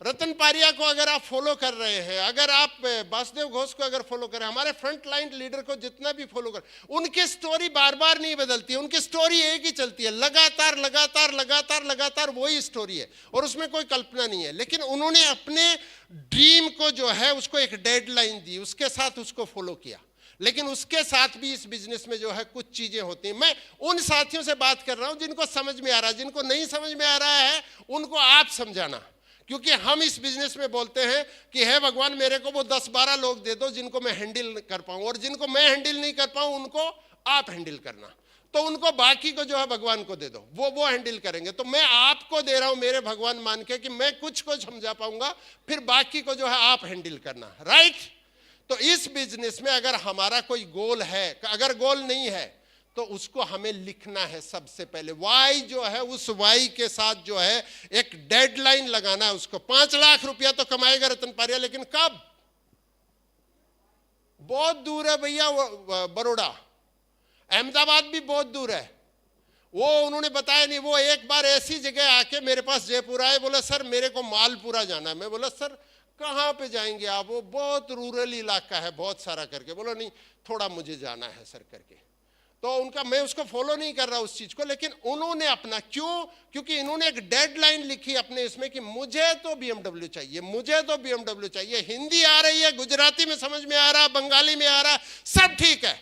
रतन पारिया को अगर आप फॉलो कर रहे हैं, अगर आप वासुदेव घोष को अगर फॉलो कर रहे हैं, हमारे फ्रंट लाइन लीडर को जितना भी फॉलो कर, उनकी स्टोरी बार बार नहीं बदलती है, उनकी स्टोरी एक ही चलती है, लगातार लगातार लगातार लगातार वही स्टोरी है, और उसमें कोई कल्पना नहीं है। लेकिन उन्होंने अपने ड्रीम को जो है उसको एक डेडलाइन दी, उसके साथ उसको फॉलो किया। लेकिन उसके साथ भी इस बिजनेस में जो है कुछ चीजें होती हैं। मैं उन साथियों से बात कर रहा हूं जिनको समझ में आ रहा है, जिनको नहीं समझ में आ रहा है उनको आप समझाना। क्योंकि हम इस बिजनेस में बोलते हैं कि हे भगवान मेरे को वो 10-12 लोग दे दो जिनको मैं हैंडल कर पाऊं, और जिनको मैं हैंडल नहीं कर पाऊं उनको आप हैंडल करना। तो उनको बाकी को जो है भगवान को दे दो, वो हैंडल करेंगे। तो मैं आपको दे रहा हूं मेरे भगवान मान के कि मैं कुछ को समझा पाऊंगा, फिर बाकी को जो है आप हैंडल करना, राइट। तो इस बिजनेस में अगर हमारा कोई गोल है, अगर गोल नहीं है तो उसको हमें लिखना है सबसे पहले। वाई जो है, उस वाई के साथ जो है एक डेडलाइन लगाना है उसको। 5 लाख रुपया तो कमाएगा रतन पारिया, लेकिन कब? बहुत दूर है भैया, बड़ौदा, अहमदाबाद भी बहुत दूर है। वो उन्होंने बताया नहीं। वो एक बार ऐसी जगह आके मेरे पास जयपुर आए, बोला सर मेरे को मालपुरा जाना है। मैं बोला सर कहाँ पे जाएंगे आप? वो बहुत रूरल इलाका है, बहुत सारा करके। बोला नहीं थोड़ा मुझे जाना है सर करके। तो उनका, मैं उसको फॉलो नहीं कर रहा उस चीज को, लेकिन उन्होंने अपना, क्यों? क्योंकि इन्होंने एक डेडलाइन लिखी अपने इसमें कि मुझे तो BMW चाहिए, मुझे तो BMW चाहिए। हिंदी आ रही है, गुजराती में समझ में आ रहा, बंगाली में आ रहा, सब ठीक है।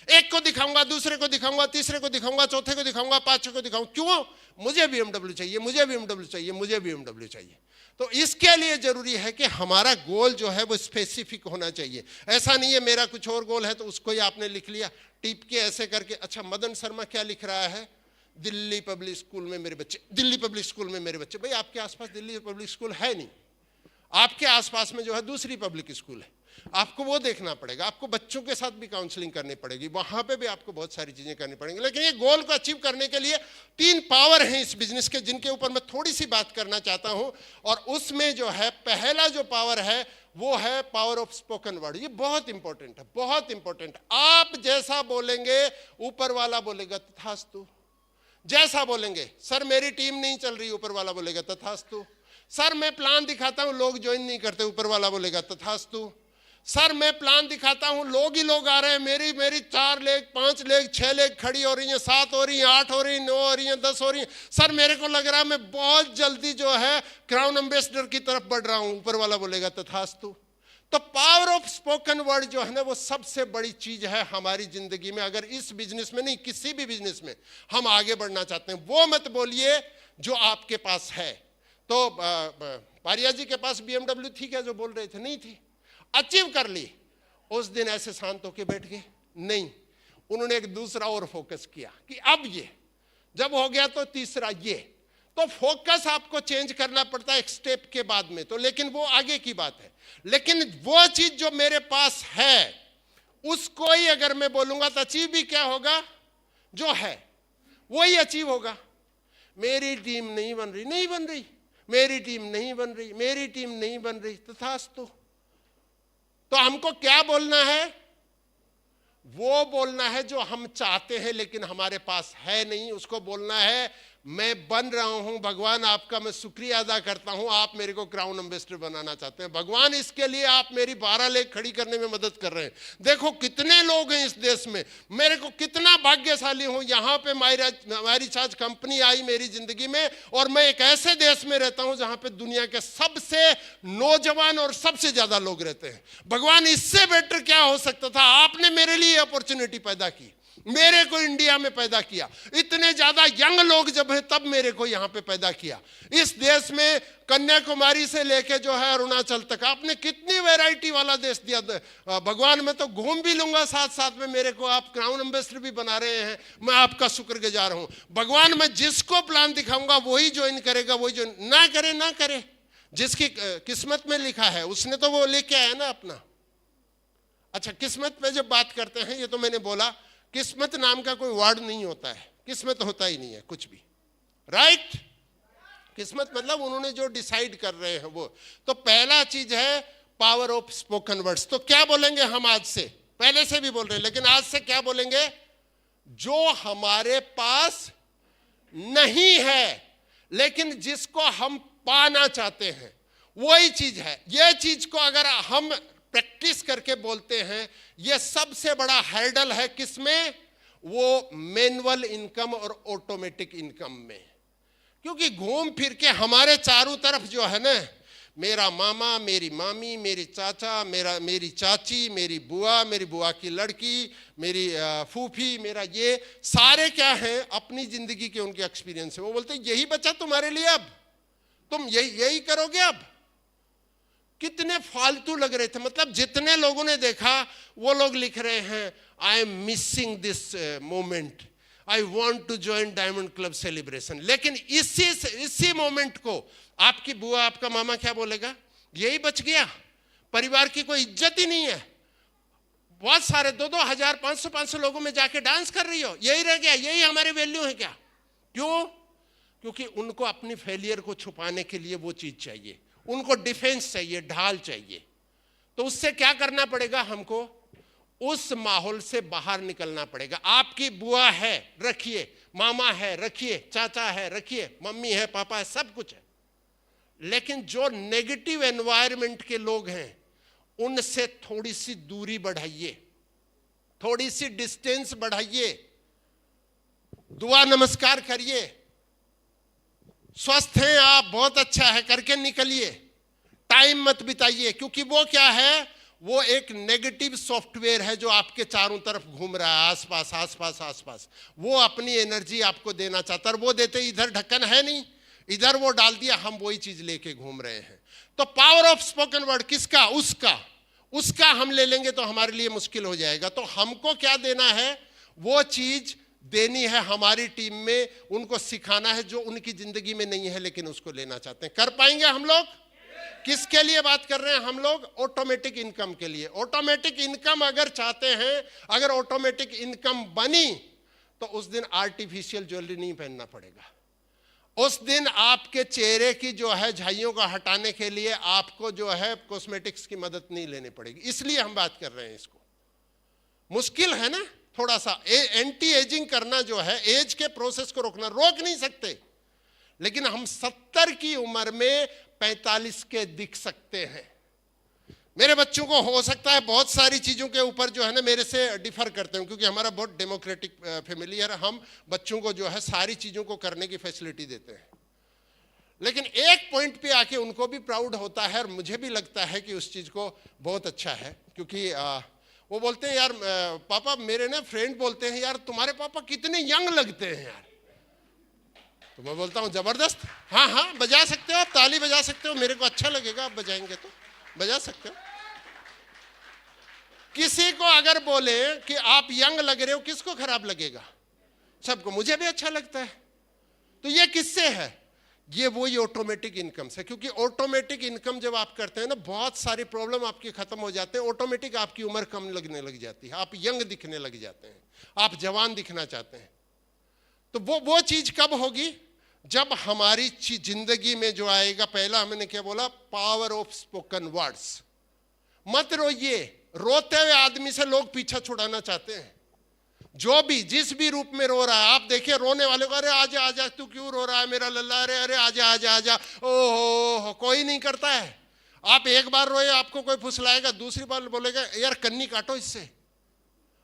एक को दिखाऊंगा, दूसरे को दिखाऊंगा, तीसरे को दिखाऊंगा, चौथे को दिखाऊंगा, पांचवे को दिखाऊंगा। क्यों? मुझे BMW चाहिए, मुझे BMW चाहिए, मुझे BMW चाहिए। तो इसके लिए जरूरी है कि हमारा गोल जो है वो स्पेसिफिक होना चाहिए। ऐसा नहीं है मेरा कुछ और गोल है तो उसको ही आपने लिख लिया टिप के ऐसे करके। अच्छा, मदन शर्मा क्या लिख रहा है? दिल्ली पब्लिक स्कूल में मेरे बच्चे, दिल्ली पब्लिक स्कूल में मेरे बच्चे। भाई आपके आसपास दिल्ली पब्लिक स्कूल है नहीं, आपके आसपास में जो है दूसरी पब्लिक स्कूल है। आपको वो देखना पड़ेगा, आपको बच्चों के साथ भी काउंसलिंग करनी पड़ेगी, वहां पे भी आपको बहुत सारी चीजें करनी पड़ेंगी। लेकिन ये गोल को अचीव करने के लिए 3 पावर हैं इस बिजनेस के, जिनके ऊपर मैं थोड़ी सी बात करना चाहता हूं। और उसमें जो है पहला जो पावर है वो है पावर ऑफ स्पोकन वर्ड। ये बहुत इंपॉर्टेंट है, बहुत इंपॉर्टेंट। आप जैसा बोलेंगे ऊपर वाला बोलेगा तथास्तु। जैसा बोलेंगे, सर मेरी टीम नहीं चल रही, ऊपर वाला बोलेगा तथास्तु। सर मैं प्लान दिखाता हूं, लोग ज्वाइन नहीं करते, ऊपर वाला बोलेगा तथास्तु। सर मैं प्लान दिखाता हूं, लोग ही लोग आ रहे हैं, मेरी 4 लेग, 5 लेग, 6 लेग खड़ी हो रही हैं, 7 हो रही हैं, 8 हो रही हैं, 9 हो रही हैं, 10 हो रही हैं। सर मेरे को लग रहा है मैं बहुत जल्दी जो है क्राउन एम्बेसडर की तरफ बढ़ रहा हूं, ऊपर वाला बोलेगा तथास्तु। तो पावर ऑफ स्पोकन वर्ड जो है ना वो सबसे बड़ी चीज है हमारी जिंदगी में। अगर इस बिजनेस में नहीं, किसी भी बिजनेस में हम आगे बढ़ना चाहते हैं, वो मत बोलिए जो आपके पास है। तो पारिया जी के पास BMW थी क्या जो बोल रहे थे? नहीं थी। अचीव कर ली, उस दिन ऐसे शांत होके बैठ गए? नहीं, उन्होंने एक दूसरा और फोकस किया कि अब ये जब हो गया तो तीसरा ये। तो फोकस आपको चेंज करना पड़ता है एक स्टेप के बाद में, तो लेकिन वो आगे की बात है। लेकिन वो चीज जो मेरे पास है उसको ही अगर मैं बोलूंगा तो अचीव भी क्या होगा? जो है वही अचीव होगा। मेरी टीम नहीं बन रही, नहीं बन रही, मेरी टीम नहीं बन रही, मेरी टीम नहीं बन रही, तथास्तु। तो हमको क्या बोलना है? वो बोलना है जो हम चाहते हैं लेकिन हमारे पास है नहीं। उसको बोलना है मैं बन रहा हूं भगवान, आपका मैं शुक्रिया अदा करता हूं, आप मेरे को क्राउन एम्बेसडर बनाना चाहते हैं भगवान, इसके लिए आप मेरी 12 लेग खड़ी करने में मदद कर रहे हैं। देखो कितने लोग हैं इस देश में, मेरे को कितना भाग्यशाली हूं, यहां पे मायरी चार्ज कंपनी आई मेरी जिंदगी में, और मैं एक ऐसे देश में रहता हूं जहां पे दुनिया के सबसे नौजवान और सबसे ज्यादा लोग रहते हैं। भगवान इससे बेटर क्या हो सकता था? आपने मेरे लिए अपॉर्चुनिटी पैदा की, मेरे को इंडिया में पैदा किया, इतने ज्यादा यंग लोग जब है तब मेरे को यहां पे पैदा किया। इस देश में कन्याकुमारी से लेके जो है अरुणाचल तक आपने कितनी वैरायटी वाला देश दिया। भगवान मैं तो घूम भी लूंगा साथ साथ में, मेरे को आप क्राउन एम्बेसडर भी बना रहे हैं, मैं आपका शुक्रगुजार हूं भगवान। मैं जिसको प्लान दिखाऊंगा वही ज्वाइन करेगा, वही ज्वाइन ना करे ना करे, जिसकी किस्मत में लिखा है उसने तो वो लेके आया ना अपना। अच्छा, किस्मत पे जब बात करते हैं, ये तो मैंने बोला किस्मत नाम का कोई वर्ड नहीं होता है, किस्मत होता ही नहीं है कुछ भी, राइट? किस्मत मतलब उन्होंने जो डिसाइड कर रहे हैं वो। तो पहला चीज है पावर ऑफ स्पोकन वर्ड्स। तो क्या बोलेंगे हम आज से, पहले से भी बोल रहे हैं लेकिन आज से क्या बोलेंगे, जो हमारे पास नहीं है लेकिन जिसको हम पाना चाहते हैं, वही चीज है। यह चीज को अगर हम प्रैक्टिस करके बोलते हैं, यह सबसे बड़ा हर्डल है किसमें, वो मैनुअल इनकम और ऑटोमेटिक इनकम में। क्योंकि घूम फिर के हमारे चारों तरफ जो है ना, मेरा मामा, मेरी मामी, मेरी चाचा, मेरी चाची, मेरी बुआ की लड़की, मेरी फूफी, मेरा ये सारे क्या हैं, अपनी जिंदगी के उनके एक्सपीरियंस है। वो बोलते हैं यही बचा तुम्हारे लिए, अब तुम यही करोगे। अब कितने फालतू लग रहे थे, मतलब जितने लोगों ने देखा वो लोग लिख रहे हैं I am missing this moment, I want to join diamond club celebration. लेकिन इसी मोमेंट को आपकी बुआ, आपका मामा क्या बोलेगा, यही बच गया, परिवार की कोई इज्जत ही नहीं है, बहुत सारे 2-2 हजार 500 लोगों में जाके डांस कर रही हो, यही रह गया, यही हमारी वैल्यू है क्या। क्यों? क्योंकि उनको अपनी फेलियर को छुपाने के लिए वो चीज चाहिए, उनको डिफेंस चाहिए, ढाल चाहिए। तो उससे क्या करना पड़ेगा, हमको उस माहौल से बाहर निकलना पड़ेगा। आपकी बुआ है रखिए, मामा है रखिए, चाचा है रखिए, मम्मी है, पापा है, सब कुछ है, लेकिन जो नेगेटिव एनवायरनमेंट के लोग हैं उनसे थोड़ी सी दूरी बढ़ाइए, थोड़ी सी डिस्टेंस बढ़ाइए, दुआ नमस्कार करिए, स्वस्थ हैं आप, बहुत अच्छा है करके निकलिए, टाइम मत बिताइए। क्योंकि वो क्या है, वो एक नेगेटिव सॉफ्टवेयर है जो आपके चारों तरफ घूम रहा है, आसपास आसपास आसपास। वो अपनी एनर्जी आपको देना चाहता है, वो देते इधर ढक्कन है नहीं, इधर वो डाल दिया, हम वही चीज लेके घूम रहे हैं। तो पावर ऑफ स्पोकन वर्ड किसका, उसका हम ले लेंगे तो हमारे लिए मुश्किल हो जाएगा। तो हमको क्या देना है, वो चीज देनी है हमारी टीम में, उनको सिखाना है जो उनकी जिंदगी में नहीं है लेकिन उसको लेना चाहते हैं। कर पाएंगे हम लोग? किसके लिए बात कर रहे हैं हम लोग? ऑटोमेटिक इनकम के लिए। ऑटोमेटिक इनकम अगर चाहते हैं, अगर ऑटोमेटिक इनकम बनी तो उस दिन आर्टिफिशियल ज्वेलरी नहीं पहनना पड़ेगा, उस दिन आपके चेहरे की जो है झाइयों को हटाने के लिए आपको जो है कॉस्मेटिक्स की मदद नहीं लेनी पड़ेगी। इसलिए हम बात कर रहे हैं इसको। मुश्किल है ना थोड़ा सा, एंटी एजिंग करना जो है, एज के प्रोसेस को रोकना, रोक नहीं सकते, लेकिन हम 70 की उम्र में 45 के दिख सकते हैं। मेरे बच्चों को हो सकता है बहुत सारी चीजों के ऊपर जो है ना मेरे से डिफर करते हैं, क्योंकि हमारा बहुत डेमोक्रेटिक फैमिली है, हम बच्चों को जो है सारी चीजों को करने की फैसिलिटी देते हैं। लेकिन एक पॉइंट पे आके उनको भी प्राउड होता है और मुझे भी लगता है कि उस चीज को बहुत अच्छा है। क्योंकि वो बोलते हैं यार पापा, मेरे ना फ्रेंड बोलते हैं यार तुम्हारे पापा कितने यंग लगते हैं यार। तो मैं बोलता हूँ जबरदस्त, हाँ हाँ बजा सकते हो आप, ताली बजा सकते हो, मेरे को अच्छा लगेगा, आप बजाएंगे तो बजा सकते हो। किसी को अगर बोले कि आप यंग लग रहे हो, किसको खराब लगेगा? सबको। मुझे भी अच्छा लगता है। तो ये किससे है? ये वही ऑटोमेटिक इनकम से। क्योंकि ऑटोमेटिक इनकम जब आप करते हैं ना, बहुत सारी प्रॉब्लम आपकी खत्म हो जाते हैं। ऑटोमेटिक आपकी उम्र कम लगने लग जाती है, आप यंग दिखने लग जाते हैं, आप जवान दिखना चाहते हैं। तो वो चीज कब होगी? जब हमारी जिंदगी में जो आएगा, पहला हमने क्या बोला, पावर ऑफ स्पोकन वर्ड्स। मत रोइए, रोते हुए आदमी से लोग पीछा छुड़ाना चाहते हैं। जो भी जिस भी रूप में रो रहा है, आप देखिए रोने वाले को, अरे आजा आजा, तू क्यों रो रहा है मेरा लल्ला, अरे अरे आजा आजा आजा, ओहो, कोई नहीं करता है। आप एक बार रोए, आपको कोई फुसलाएगा, दूसरी बार बोलेगा यार कन्नी काटो इससे।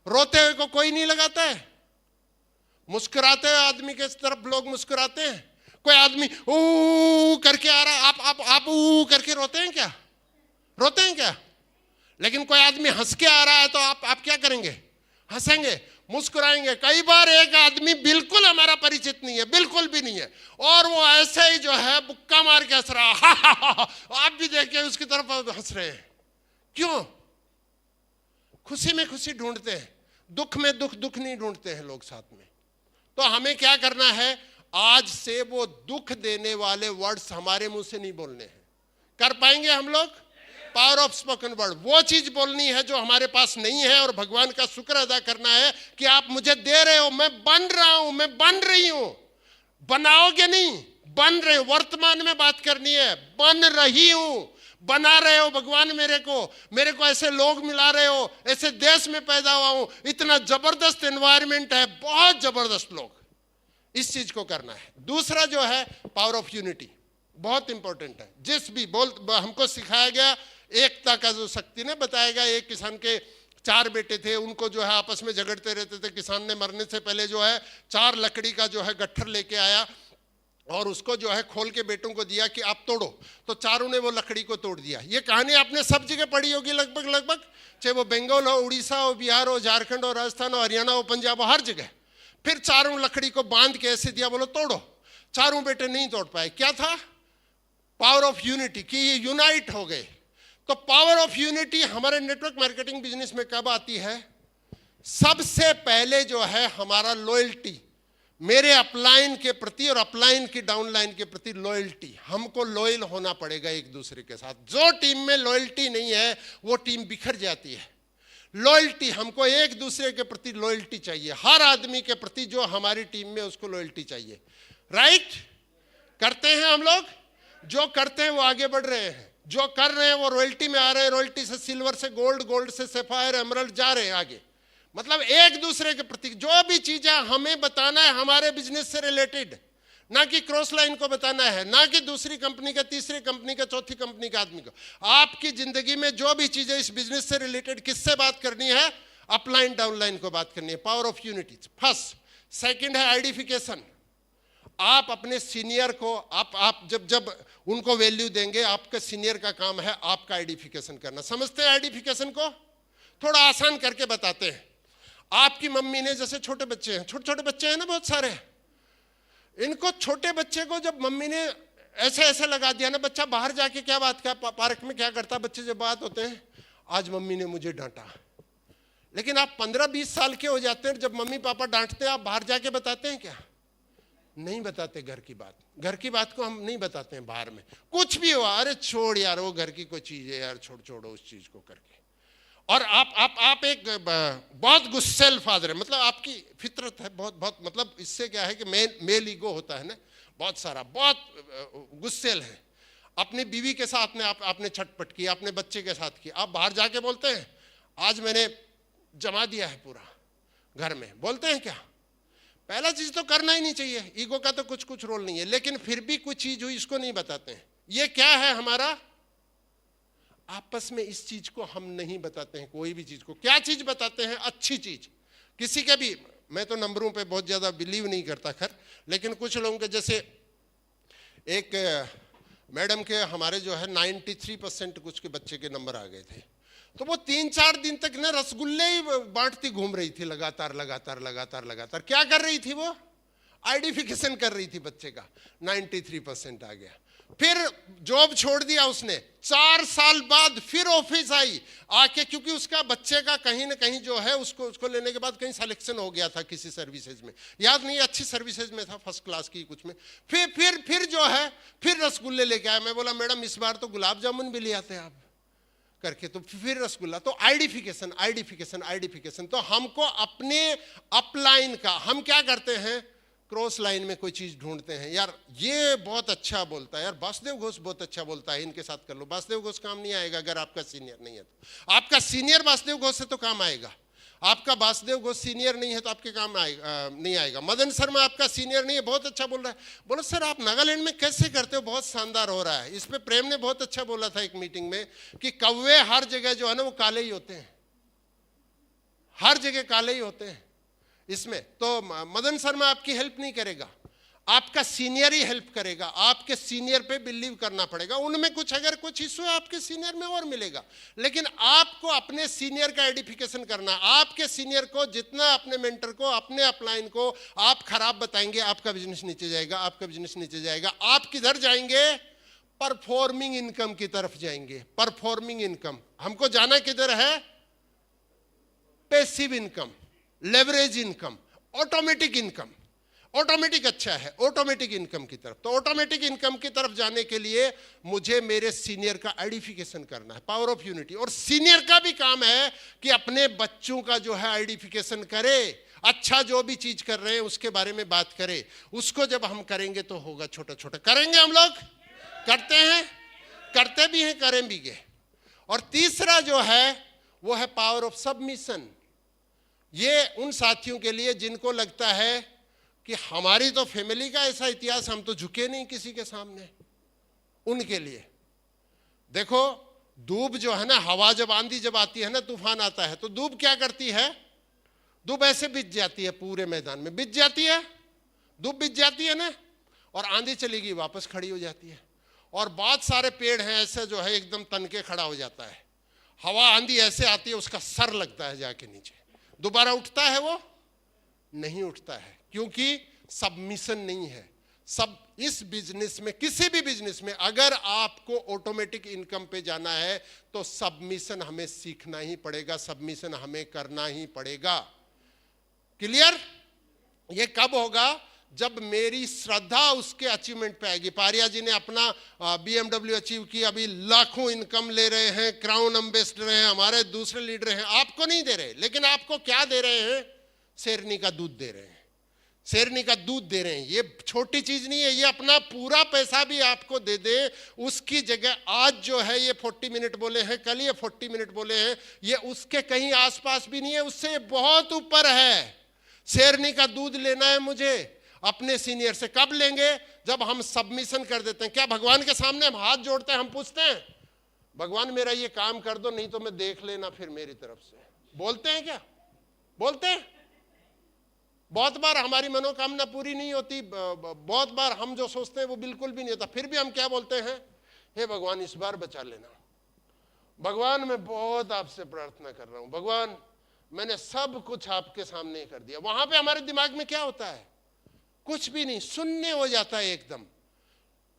रोते हुए को कोई नहीं लगाता है। मुस्कुराते हुए आदमी के तरफ लोग मुस्कुराते हैं। कोई आदमी ऊ करके आ रहा है, आप ऊ करके रोते हैं क्या? रोते हैं क्या? लेकिन कोई आदमी हंस के आ रहा है तो आप क्या करेंगे? हंसेंगे, मुस्कुराएंगे। कई बार एक आदमी बिल्कुल हमारा परिचित नहीं है, बिल्कुल भी नहीं है, और वो ऐसे ही जो है बुक्का मार के हंस रहा है, आप भी देखिए उसकी तरफ हंस रहे हैं। क्यों? खुशी में खुशी ढूंढते हैं, दुख में दुख नहीं ढूंढते हैं लोग साथ में। तो हमें क्या करना है? आज से वो दुख देने वाले वर्ड्स हमारे मुंह से नहीं बोलने हैं। कर पाएंगे हम लोग? पावर ऑफ स्पोकन वर्ड, वो चीज बोलनी है जो हमारे पास नहीं है, और भगवान का शुक्र अदा करना है कि आप मुझे दे रहे हो, मैं बन रहा हूं, मैं बन रही हूं। बनाओगे नहीं, बन रहे, वर्तमान में बात करनी है, बन रही हूं, बना रहे हो भगवान मेरे को ऐसे लोग मिला रहे हो, ऐसे देश में पैदा हुआ हूं, इतना जबरदस्त एनवायरमेंट है, बहुत जबरदस्त लोग, इस चीज को करना है। दूसरा जो है पावर ऑफ यूनिटी, बहुत इंपॉर्टेंट है। जिस भी हमको सिखाया गया एकता का जो शक्ति ने बताया गया, एक किसान के 4 बेटे थे, उनको जो है आपस में झगड़ते रहते थे। किसान ने मरने से पहले जो है 4 लकड़ी का जो है गट्ठर लेके आया और उसको जो है खोल के बेटों को दिया कि आप तोड़ो, तो चारों ने वो लकड़ी को तोड़ दिया। ये कहानी आपने सब जगह पढ़ी होगी लगभग, चाहे वो बंगाल हो, उड़ीसा हो, बिहार हो, झारखंड हो, राजस्थान हो, हरियाणा हो, पंजाब हो, हर जगह। फिर चारों लकड़ी को बांध के ऐसे दिया, बोलो तोड़ो। चारों बेटे नहीं तोड़ पाए। क्या था? पावर ऑफ यूनिटी, कि ये यूनाइट हो गए। तो पावर ऑफ यूनिटी हमारे नेटवर्क मार्केटिंग बिजनेस में कब आती है? सबसे पहले जो है हमारा लॉयल्टी, मेरे अपलाइन के प्रति और अपलाइन की डाउनलाइन के प्रति लॉयल्टी। हमको लॉयल होना पड़ेगा एक दूसरे के साथ। जो टीम में लॉयल्टी नहीं है वो टीम बिखर जाती है। लॉयल्टी, हमको एक दूसरे के प्रति लॉयल्टी चाहिए, हर आदमी के प्रति जो हमारी टीम में उसको लॉयल्टी चाहिए। राइट? करते हैं हम लोग, जो करते हैं वो आगे बढ़ रहे हैं, जो कर रहे हैं वो रॉयल्टी में आ रहे हैं, रॉयल्टी से सिल्वर से गोल्ड, गोल्ड से सफायर, एमरल्ड जा रहे हैं आगे। मतलब एक दूसरे के प्रति जो भी चीजें हमें बताना है हमारे बिजनेस से रिलेटेड, ना कि क्रॉस लाइन को बताना है, ना कि दूसरी कंपनी का, तीसरी कंपनी का, चौथी कंपनी का आदमी को। आपकी जिंदगी में जो भी चीजें इस बिजनेस से रिलेटेड किससे बात करनी है? अपलाइन डाउनलाइन को बात करनी है। Power of unity first. Second है आइडेंटिफिकेशन। आप अपने सीनियर को आप जब उनको वैल्यू देंगे, आपके सीनियर का काम है आपका आइडेंटिफिकेशन करना। समझते हैं आइडेंटिफिकेशन को? थोड़ा आसान करके बताते हैं। आपकी मम्मी ने, जैसे छोटे बच्चे हैं, छोटे छोटे बच्चे हैं ना बहुत सारे, इनको छोटे बच्चे को जब मम्मी ने ऐसे ऐसे लगा दिया ना, बच्चा बाहर जाके क्या बात का पार्क में क्या करता बच्चे जब बात होते हैं, आज मम्मी ने मुझे डांटा। लेकिन आप 15-20 साल के हो जाते हैं, जब मम्मी पापा डांटते हैं आप बाहर जाके बताते हैं क्या? नहीं बताते। घर की बात को हम नहीं बताते हैं बाहर में। कुछ भी हुआ, अरे छोड़ यार, वो घर की कोई चीज है यार, छोड़ो उस चीज को करके। और आप एक बहुत गुस्सेल फादर है, मतलब आपकी फितरत है बहुत मतलब इससे क्या है कि मेल ईगो होता है ना बहुत सारा, बहुत गुस्सेल है। अपनी बीवी के साथ में आपने छटपट की, अपने बच्चे के साथ की, आप बाहर जाके बोलते हैं आज मैंने जमा दिया है पूरा घर में, बोलते हैं क्या? पहला चीज तो करना ही नहीं चाहिए, ईगो का तो कुछ रोल नहीं है, लेकिन फिर भी कुछ चीज हुई इसको नहीं बताते हैं। ये क्या है? हमारा आपस में इस चीज को हम नहीं बताते हैं। कोई भी चीज को क्या चीज बताते हैं? अच्छी चीज। किसी के भी, मैं तो नंबरों पे बहुत ज्यादा बिलीव नहीं करता खैर, लेकिन कुछ लोगों के, जैसे एक मैडम के हमारे जो है 93% कुछ के बच्चे के नंबर आ गए थे, तो वो 3-4 दिन तक ना रसगुल्ले ही बांटती घूम रही थी लगातार। क्या कर रही थी वो? आइडेंटिफिकेशन कर रही थी बच्चे का। 93% आ गया। फिर जॉब छोड़ दिया उसने, 4 साल बाद फिर ऑफिस आई आके, क्योंकि उसका बच्चे का कहीं ना कहीं जो है उसको लेने के बाद कहीं सिलेक्शन हो गया था किसी सर्विसेज में, याद नहीं, अच्छी सर्विसेज में था, फर्स्ट क्लास की कुछ में। फिर जो है फिर रसगुल्ले लेके आया। मैं बोला मैडम इस बार तो गुलाब जामुन भी ले आते हैं आप करके, तो फिर रसगुल्ला। तो आइडेंटिफिकेशन। तो हमको अपने अपलाइन का, हम क्या करते हैं, क्रॉस लाइन में कोई चीज ढूंढते हैं, यार ये बहुत अच्छा बोलता है, यार वासुदेव घोष बहुत अच्छा बोलता है, इनके साथ कर लो। वासुदेव घोष काम नहीं आएगा अगर आपका सीनियर नहीं है तो। आपका सीनियर वासुदेव घोष से तो काम आएगा, आपका वासुदेव घोष सीनियर नहीं है तो आपके काम नहीं आएगा। मदन शर्मा आपका सीनियर नहीं है, बहुत अच्छा बोल रहा है, बोलो सर आप नागालैंड में कैसे करते हो, बहुत शानदार हो रहा है। इस पे प्रेम ने बहुत अच्छा बोला था एक मीटिंग में कि कौवे हर जगह जो है ना वो काले ही होते हैं, हर जगह काले ही होते हैं। इसमें तो मदन शर्मा आपकी हेल्प नहीं करेगा, आपका सीनियर ही हेल्प करेगा। आपके सीनियर पे बिलीव करना पड़ेगा, उनमें कुछ अगर कुछ इशू है आपके सीनियर में और मिलेगा, लेकिन आपको अपने सीनियर का आइडेंटिफिकेशन करना। आपके सीनियर को जितना, अपने मेंटर को, अपने अपलाइन को आप खराब बताएंगे, आपका बिजनेस नीचे जाएगा, आपका बिजनेस नीचे जाएगा। आप किधर जाएंगे? परफॉर्मिंग इनकम की तरफ जाएंगे। परफॉर्मिंग इनकम, हमको जाना किधर है? Passive income, leverage income, automatic income. Automatic अच्छा है, ऑटोमेटिक इनकम की तरफ। तो ऑटोमेटिक इनकम की तरफ जाने के लिए मुझे मेरे सीनियर का आइडेंटिफिकेशन करना है, पावर ऑफ यूनिटी। और सीनियर का भी काम है कि अपने बच्चों का जो है आइडेंटिफिकेशन करे, अच्छा जो भी चीज कर रहे हैं उसके बारे में बात करें। उसको जब हम करेंगे तो होगा छोटा छोटा। करेंगे हम लोग? करते हैं, करते भी हैं, करें भी गए। और तीसरा जो है वो है पावर ऑफ सबमिशन। ये उन साथियों के लिए जिनको लगता है कि हमारी तो फैमिली का ऐसा इतिहास, हम तो झुके नहीं किसी के सामने, उनके लिए देखो दूब जो है ना, हवा जब आंधी जब आती है ना, तूफान आता है, तो दूब क्या करती है? दूब ऐसे बिछ जाती है, पूरे मैदान में बिछ जाती है, दूब बिछ जाती है ना, और आंधी चलेगी वापस खड़ी हो जाती है। और बहुत सारे पेड़ हैं ऐसे जो है एकदम तन के खड़ा हो जाता है, हवा आंधी ऐसे आती है उसका सर लगता है जाके नीचे, दोबारा उठता है वो नहीं उठता है, क्योंकि सबमिशन नहीं है। सब इस बिजनेस में, किसी भी बिजनेस में अगर आपको ऑटोमेटिक इनकम पे जाना है तो सबमिशन हमें सीखना ही पड़ेगा, सबमिशन हमें करना ही पड़ेगा। क्लियर? ये कब होगा? जब मेरी श्रद्धा उसके अचीवमेंट पे आएगी। पारिया जी ने अपना BMW अचीव की, अभी लाखों इनकम ले रहे हैं, क्राउन एम्बेसडर हैं, हमारे दूसरे लीडर हैं, आपको नहीं दे रहे, लेकिन आपको क्या दे रहे हैं? शेरनी का दूध दे रहे हैं, शेरनी का दूध दे रहे हैं। ये छोटी चीज नहीं है, ये अपना पूरा पैसा भी आपको दे दे, उसकी जगह आज जो है ये 40 मिनट बोले हैं, कल ये 40 मिनट बोले हैं, ये उसके कहीं आसपास भी नहीं है, उससे बहुत ऊपर है। शेरनी का दूध लेना है मुझे अपने सीनियर से, कब लेंगे? जब हम सबमिशन कर देते हैं। क्या भगवान के सामने हम हाथ जोड़ते हैं, हम पूछते हैं भगवान मेरा ये काम कर दो, नहीं तो मैं देख लेना फिर मेरी तरफ से? बोलते हैं क्या? बोलते हैं? बहुत बार हमारी मनोकामना पूरी नहीं होती, बहुत बार हम जो सोचते हैं वो बिल्कुल भी नहीं होता, फिर भी हम क्या बोलते हैं? हे भगवान इस बार बचा लेना, भगवान मैं बहुत आपसे प्रार्थना कर रहा हूं, भगवान मैंने सब कुछ आपके सामने कर दिया। वहां पे हमारे दिमाग में क्या होता है? कुछ भी नहीं, शून्य हो जाता है एकदम।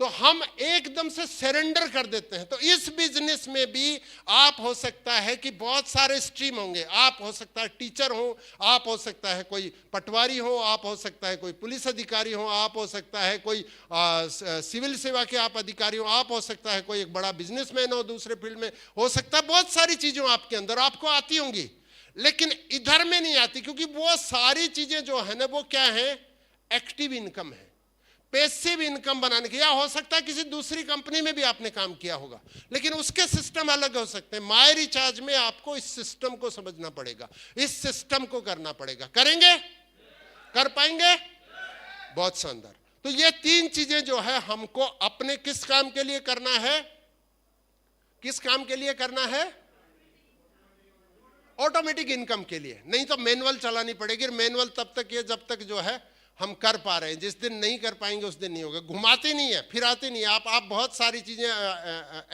तो हम एकदम से सरेंडर कर देते हैं। तो इस बिजनेस में भी आप हो सकता है कि बहुत सारे स्ट्रीम होंगे, आप हो सकता है टीचर हो, आप हो सकता है कोई पटवारी हो, आप हो सकता है कोई पुलिस अधिकारी हो, आप हो सकता है कोई सिविल सेवा के आप अधिकारी हो, आप हो सकता है कोई एक बड़ा बिजनेसमैन हो दूसरे फील्ड में, हो सकता है बहुत सारी चीजें आपके अंदर आपको आती होंगी, लेकिन इधर में नहीं आती, क्योंकि वो सारी चीजें जो है ना वो क्या है? एक्टिव इनकम है, पैसिव इनकम बनाने की। या हो सकता है किसी दूसरी कंपनी में भी आपने काम किया होगा, लेकिन उसके सिस्टम अलग हो सकते हैं। माय रिचार्ज में आपको इस सिस्टम को समझना पड़ेगा, इस सिस्टम को करना पड़ेगा। करेंगे? कर पाएंगे? बहुत शानदार। तो ये तीन चीजें जो है हमको अपने किस काम के लिए करना है? किस काम के लिए करना है? ऑटोमेटिक इनकम के लिए। नहीं तो मैनुअल चलानी पड़ेगी। मैनुअल तब तक ये जब तक जो है हम कर पा रहे हैं, जिस दिन नहीं कर पाएंगे उस दिन नहीं होगा। घुमाते नहीं है, फिराते नहीं है, आप बहुत सारी चीजें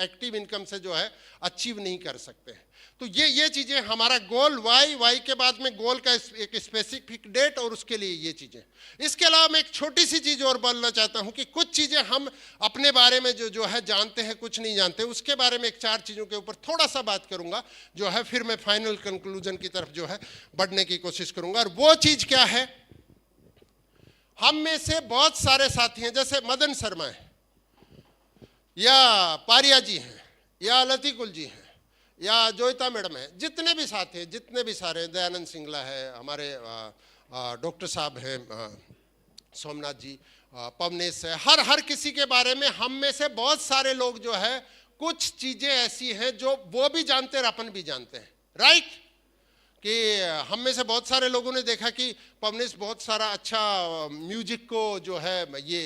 एक्टिव इनकम से जो है अचीव नहीं कर सकते हैं। तो ये चीजें हमारा गोल, वाई के बाद में गोल का एक स्पेसिफिक डेट और उसके लिए ये चीजें। इसके अलावा मैं एक छोटी सी चीज और बोलना चाहता हूं कि कुछ चीजें हम अपने बारे में जो है जानते हैं, कुछ नहीं जानते। उसके बारे में एक 4 चीजों के ऊपर थोड़ा सा बात करूंगा जो है, फिर मैं फाइनल कंक्लूजन की तरफ जो है बढ़ने की कोशिश करूंगा। और वो चीज क्या है? हम में से बहुत सारे साथी हैं, जैसे मदन शर्मा है, या पारिया जी हैं, या लतीकुल जी हैं, या जोयता मैडम है, जितने भी साथी हैं, जितने भी सारे, दयानंद सिंगला है, हमारे डॉक्टर साहब हैं, सोमनाथ जी, पवनेश है, हर किसी के बारे में हम में से बहुत सारे लोग जो है कुछ चीजें ऐसी हैं जो वो भी जानते हैं और अपन भी जानते हैं। राइट? कि हम में से बहुत सारे लोगों ने देखा कि पवनेश बहुत सारा अच्छा म्यूजिक को जो है ये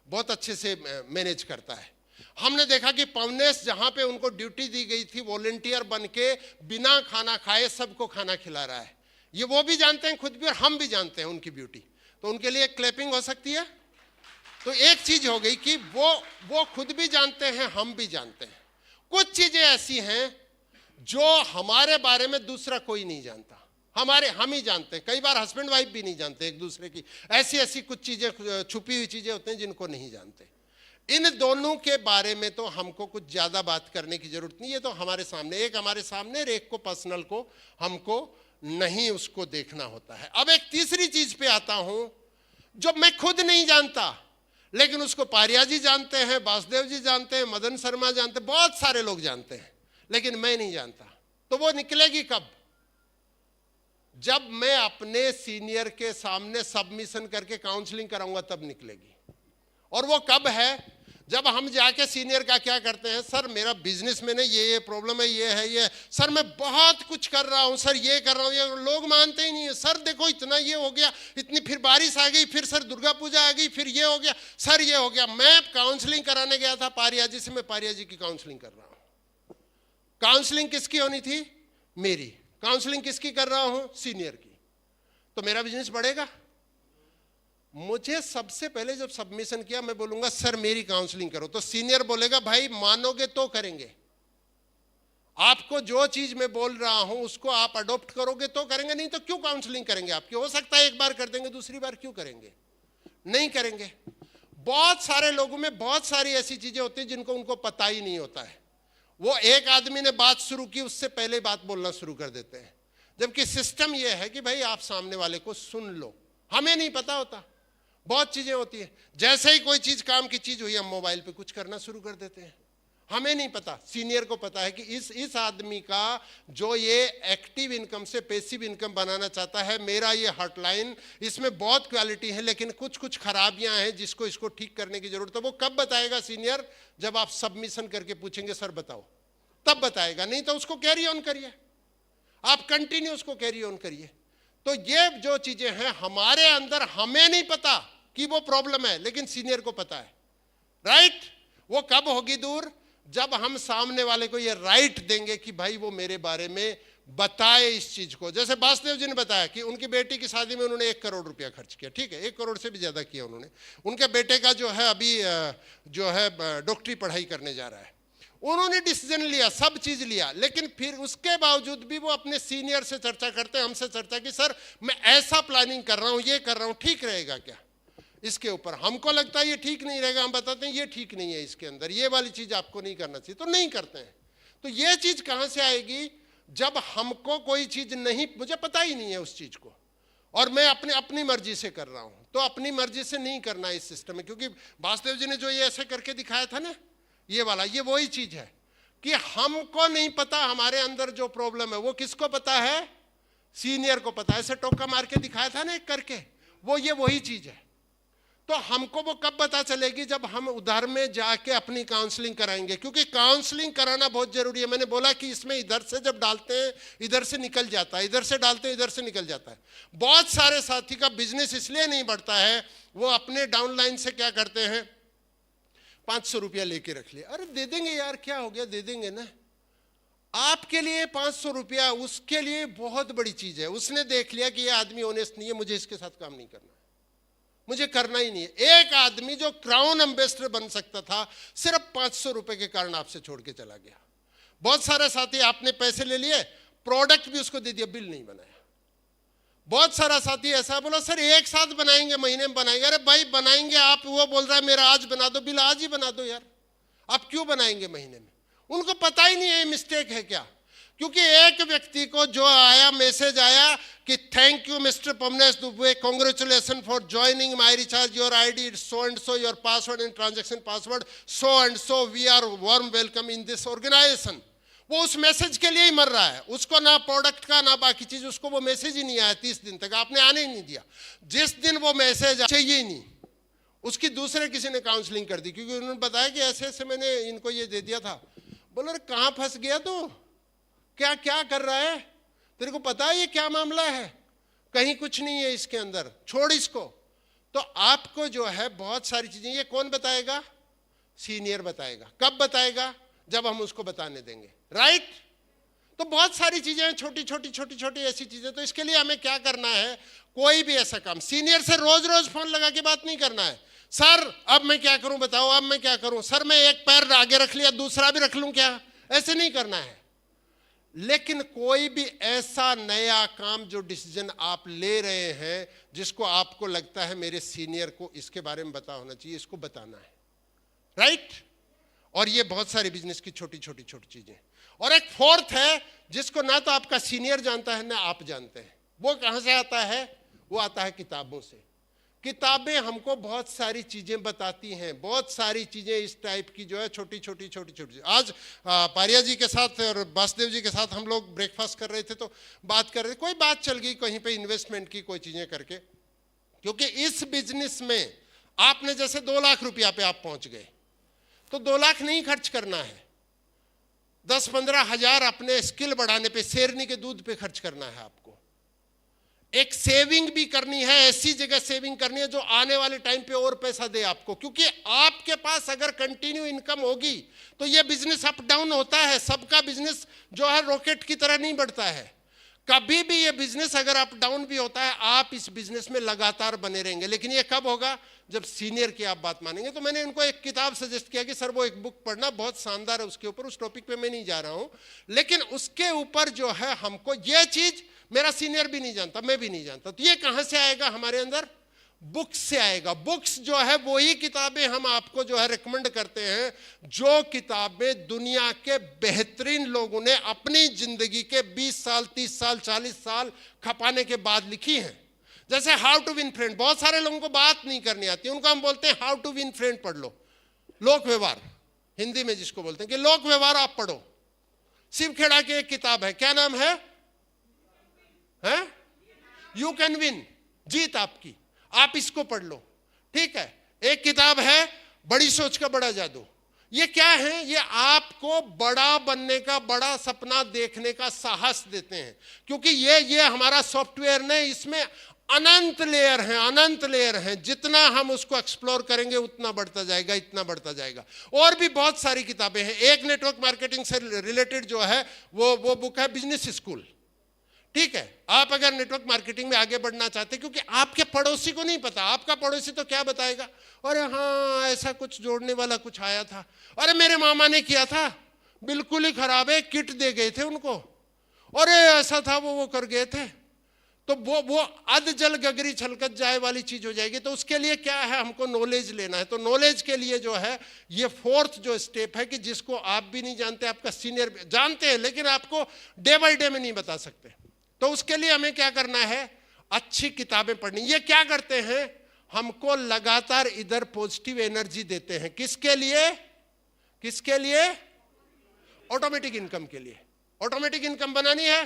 बहुत अच्छे से मैनेज करता है। हमने देखा कि पवनेश जहाँ पे उनको ड्यूटी दी गई थी, वॉलेंटियर बन के बिना खाना खाए सबको खाना खिला रहा है। ये वो भी जानते हैं खुद भी, और हम भी जानते हैं उनकी ब्यूटी। तो उनके लिए क्लैपिंग हो सकती है। तो एक चीज हो गई कि वो खुद भी जानते हैं, हम भी जानते हैं। कुछ चीजें ऐसी हैं जो हमारे बारे में दूसरा कोई नहीं जानता, हम ही जानते हैं। कई बार हस्बैंड वाइफ भी नहीं जानते एक दूसरे की, ऐसी कुछ चीजें, छुपी हुई चीजें होती हैं जिनको नहीं जानते। इन दोनों के बारे में तो हमको कुछ ज्यादा बात करने की जरूरत नहीं है। तो हमारे सामने एक और एक को पर्सनल को हमको नहीं उसको देखना होता है। अब एक तीसरी चीज पे आता हूं जो मैं खुद नहीं जानता, लेकिन उसको पारिया जी जानते हैं, वासुदेव जी जानते हैं, मदन शर्मा जानते हैं, बहुत सारे लोग जानते हैं, लेकिन मैं नहीं जानता। तो वो निकलेगी कब? जब मैं अपने सीनियर के सामने सबमिशन करके काउंसलिंग कराऊंगा तब निकलेगी। और वो कब है? जब हम जाके सीनियर का क्या करते हैं, सर मेरा बिजनेस में ना ये प्रॉब्लम है, ये है, ये सर मैं बहुत कुछ कर रहा हूँ, सर ये कर रहा हूँ, ये लोग मानते ही नहीं है। सर देखो इतना ये हो गया, इतनी फिर बारिश आ गई, फिर सर दुर्गा पूजा आ गई, फिर ये हो गया, सर ये हो गया। मैं काउंसलिंग कराने गया था पारिया जी से, मैं पारिया जी की काउंसलिंग कर रहा हूँ। काउंसलिंग किसकी होनी थी? मेरी। काउंसलिंग किसकी कर रहा हूँ? सीनियर की। तो मेरा बिजनेस बढ़ेगा? मुझे सबसे पहले जब सबमिशन किया मैं बोलूंगा सर मेरी काउंसलिंग करो, तो सीनियर बोलेगा भाई मानोगे तो करेंगे, आपको जो चीज मैं बोल रहा हूं उसको आप अडॉप्ट करोगे तो करेंगे, नहीं तो क्यों काउंसलिंग करेंगे आपकी? हो सकता है एक बार कर देंगे, दूसरी बार क्यों करेंगे? नहीं करेंगे। बहुत सारे लोगों में बहुत सारी ऐसी चीजें होती हैं जिनको उनको पता ही नहीं होता है। वो एक आदमी ने बात शुरू की, उससे पहले बात बोलना शुरू कर देते हैं, जबकि सिस्टम यह है कि भाई आप सामने वाले को सुन लो। हमें नहीं पता होता, बहुत चीजें होती है। जैसे ही कोई चीज काम की चीज हुई हम मोबाइल पे कुछ करना शुरू कर देते हैं, हमें नहीं पता। सीनियर को पता है कि इस आदमी का जो ये एक्टिव इनकम से पैसिव इनकम बनाना चाहता है, मेरा ये हॉटलाइन इसमें बहुत क्वालिटी है लेकिन कुछ कुछ खराबियां हैं जिसको इसको ठीक करने की जरूरत है। वो कब बताएगा सीनियर? जब आप सबमिशन करके पूछेंगे सर बताओ, तब बताएगा। नहीं तो उसको कैरी ऑन करिए, आप कंटिन्यू उसको कैरी ऑन करिए। तो ये जो चीजें हैं हमारे अंदर, हमें नहीं पता कि वो प्रॉब्लम है लेकिन सीनियर को पता है, राइट? वो कब होगी दूर? जब हम सामने वाले को ये राइट देंगे कि भाई वो मेरे बारे में बताए इस चीज को। जैसे वासुदेव जी ने बताया कि उनकी बेटी की शादी में उन्होंने 1 करोड़ रुपया खर्च किया, ठीक है, 1 करोड़ से भी ज्यादा किया उन्होंने। उनके बेटे का जो है अभी जो है डॉक्टरी पढ़ाई करने जा रहा है। उन्होंने डिसीजन लिया, सब चीज लिया, लेकिन फिर उसके बावजूद भी वो अपने सीनियर से चर्चा करते हैं, हमसे चर्चा की सर मैं ऐसा प्लानिंग कर रहा हूं, ये कर रहा हूं, ठीक रहेगा क्या? इसके ऊपर हमको लगता है ये ठीक नहीं रहेगा, हम बताते हैं ये ठीक नहीं है, इसके अंदर ये वाली चीज आपको नहीं करना चाहिए, तो नहीं करते हैं। तो ये चीज कहां से आएगी? जब हमको कोई चीज नहीं, मुझे पता ही नहीं है उस चीज को, और मैं अपनी मर्जी से कर रहा हूं, तो अपनी मर्जी से नहीं करना इस सिस्टम में। क्योंकि वासुदेव जी ने जो ये ऐसे करके दिखाया था ना, ये वाला, ये वही चीज है कि हमको नहीं पता हमारे अंदर जो प्रॉब्लम है वो किसको पता है? सीनियर को पता है। ऐसे टोका मार के दिखाया था ना एक करके, वो ये वही चीज है। तो हमको वो कब पता चलेगी? जब हम उधर में जाके अपनी काउंसलिंग कराएंगे, क्योंकि काउंसलिंग कराना बहुत जरूरी है। मैंने बोला कि इसमें इधर से जब डालते हैं इधर से निकल जाता है, इधर से डालते हैं इधर से निकल जाता है। बहुत सारे साथी का बिजनेस इसलिए नहीं बढ़ता है, वो अपने डाउनलाइन से क्या करते हैं, 500 रुपया लेके रख लिया, अरे दे देंगे यार, क्या हो गया, दे देंगे ना। आपके लिए 500 रुपया उसके लिए बहुत बड़ी चीज है। उसने देख लिया कि ये आदमी ऑनेस्ट नहीं है, मुझे इसके साथ काम नहीं करना, मुझे करना ही नहीं है। एक आदमी जो क्राउन एम्बेसडर बन सकता था सिर्फ 500 रुपए के कारण आपसे छोड़ के चला गया। बहुत सारे साथी आपने पैसे ले लिए, प्रोडक्ट भी उसको दे दिया, बिल नहीं बनाया। बहुत सारा साथी ऐसा बोला सर एक साथ बनाएंगे, महीने में बनाएंगे। अरे भाई बनाएंगे आप, वो बोल रहा है मेरा आज बना दो, बिल आज ही बना दो यार, आप क्यों बनाएंगे महीने में? उनको पता ही नहीं है ये मिस्टेक है क्या। क्योंकि एक व्यक्ति को जो आया, मैसेज आया कि thank you mister Pavnesh Dubey, congratulation for joining my recharge, your ID so and so, your password and transaction password so and so, we are warm welcome in this organisation. वो उस मैसेज के लिए ही मर रहा है, उसको ना प्रोडक्ट का ना बाकी चीज, उसको वो मैसेज ही नहीं आया 30 दिन तक, आपने आने ही नहीं दिया। जिस दिन वो मैसेज चाहिए ही नहीं, उसकी दूसरे किसी ने काउंसलिंग कर दी, क्योंकि उन्होंने बताया कि ऐसे ऐसे मैंने इनको ये दे दिया था। बोलो अरे कहाँ फंस गया तू, क्या क्या कर रहा है, तेरे को पता है ये क्या मामला है? कहीं कुछ नहीं है इसके अंदर, छोड़ इसको। तो आपको जो है बहुत सारी चीजें, ये कौन बताएगा? सीनियर बताएगा। कब बताएगा? जब हम उसको बताने देंगे, राइट? तो बहुत सारी चीजें हैं, छोटी छोटी छोटी छोटी ऐसी चीजें। तो इसके लिए हमें क्या करना है? कोई भी ऐसा काम सीनियर से रोज रोज फोन लगा के बात नहीं करना है। सर अब मैं क्या करूं बताओ, अब मैं क्या करूं, सर मैं एक पैर आगे रख लिया दूसरा भी रख लूं क्या? ऐसे नहीं करना है। लेकिन कोई भी ऐसा नया काम जो डिसीजन आप ले रहे हैं, जिसको आपको लगता है मेरे सीनियर को इसके बारे में पता होना चाहिए, इसको बताना है, राइट? और ये बहुत सारे बिजनेस की छोटी छोटी छोटी चीजें। और एक फोर्थ है जिसको ना तो आपका सीनियर जानता है ना आप जानते हैं। वो कहां से आता है? वो आता है किताबों से। किताबें हमको बहुत सारी चीजें बताती हैं, बहुत सारी चीजें इस टाइप की जो है छोटी छोटी। आज पारिया जी के साथ और वासुदेव जी के साथ हम लोग ब्रेकफास्ट कर रहे थे, तो बात कर रहे थे, कोई बात चल गई कहीं पे इन्वेस्टमेंट की, कोई चीजें करके, क्योंकि इस बिजनेस में आपने जैसे 2 लाख रुपया पे आप पहुंच गए, तो 2 लाख नहीं खर्च करना है, 10-15 हजार अपने स्किल बढ़ाने पे, शेरनी के दूध पे खर्च करना है आपको। एक सेविंग भी करनी है, ऐसी जगह सेविंग करनी है जो आने वाले टाइम पे और पैसा दे आपको, क्योंकि आपके पास अगर कंटिन्यू इनकम होगी तो ये बिजनेस अप डाउन होता है, सबका बिजनेस जो है रॉकेट की तरह नहीं बढ़ता है। कभी भी ये बिजनेस अगर अप डाउन भी होता है, आप इस बिजनेस में लगातार बने रहेंगे। लेकिन ये कब होगा? जब सीनियर की आप बात मानेंगे। तो मैंने इनको एक किताब सजेस्ट किया कि सर वो एक बुक पढ़ना, बहुत शानदार है उसके ऊपर, उस टॉपिक पे मैं नहीं जा रहा हूं, लेकिन उसके ऊपर जो है हमको ये चीज मेरा सीनियर भी नहीं जानता, मैं भी नहीं जानता, तो ये कहां से आएगा? हमारे अंदर बुक्स से आएगा। बुक्स जो है वही किताबें हम आपको जो है रिकमेंड करते हैं, जो किताबें दुनिया के बेहतरीन लोगों ने अपनी जिंदगी के 20 साल 30 साल 40 साल खपाने के बाद लिखी हैं। जैसे हाउ टू विन फ्रेंड, बहुत सारे लोगों को बात नहीं करनी आती, उनको हम बोलते हैं हाउ टू विन फ्रेंड पढ़ लो, लोक व्यवहार हिंदी में जिसको बोलते हैं कि लोक व्यवहार आप पढ़ो। शिव खेड़ा की एक किताब है, क्या नाम है? यू कैन विन, जीत आपकी, आप इसको पढ़ लो, ठीक है। एक किताब है बड़ी सोच का बड़ा जादू। ये क्या है? ये आपको बड़ा बनने का, बड़ा सपना देखने का साहस देते हैं, क्योंकि ये हमारा सॉफ्टवेयर नहीं, इसमें अनंत लेयर हैं, अनंत लेयर हैं, जितना हम उसको एक्सप्लोर करेंगे उतना बढ़ता जाएगा, इतना बढ़ता जाएगा। और भी बहुत सारी किताबें हैं। एक नेटवर्क मार्केटिंग से रिलेटेड जो है वो बुक है बिजनेस स्कूल, ठीक है। आप अगर नेटवर्क मार्केटिंग में आगे बढ़ना चाहते हैं, क्योंकि आपके पड़ोसी को नहीं पता, आपका पड़ोसी तो क्या बताएगा, अरे हाँ ऐसा कुछ जोड़ने वाला कुछ आया था, अरे मेरे मामा ने किया था, बिल्कुल ही खराब है, किट दे गए थे उनको, अरे ऐसा था वो कर गए थे, तो वो अध जल गगरी छलकत जाए वाली चीज हो जाएगी। तो उसके लिए क्या है? हमको नॉलेज लेना है। तो नॉलेज के लिए जो है ये 4th जो स्टेप है कि जिसको आप भी नहीं जानते, आपका सीनियर जानते हैं, लेकिन आपको डे बाय डे में नहीं बता सकते। तो उसके लिए हमें क्या करना है? अच्छी किताबें पढ़नी। ये क्या करते हैं? हमको लगातार इधर पॉजिटिव एनर्जी देते हैं। किसके लिए? किसके लिए? ऑटोमेटिक इनकम के लिए। ऑटोमेटिक इनकम बनानी है,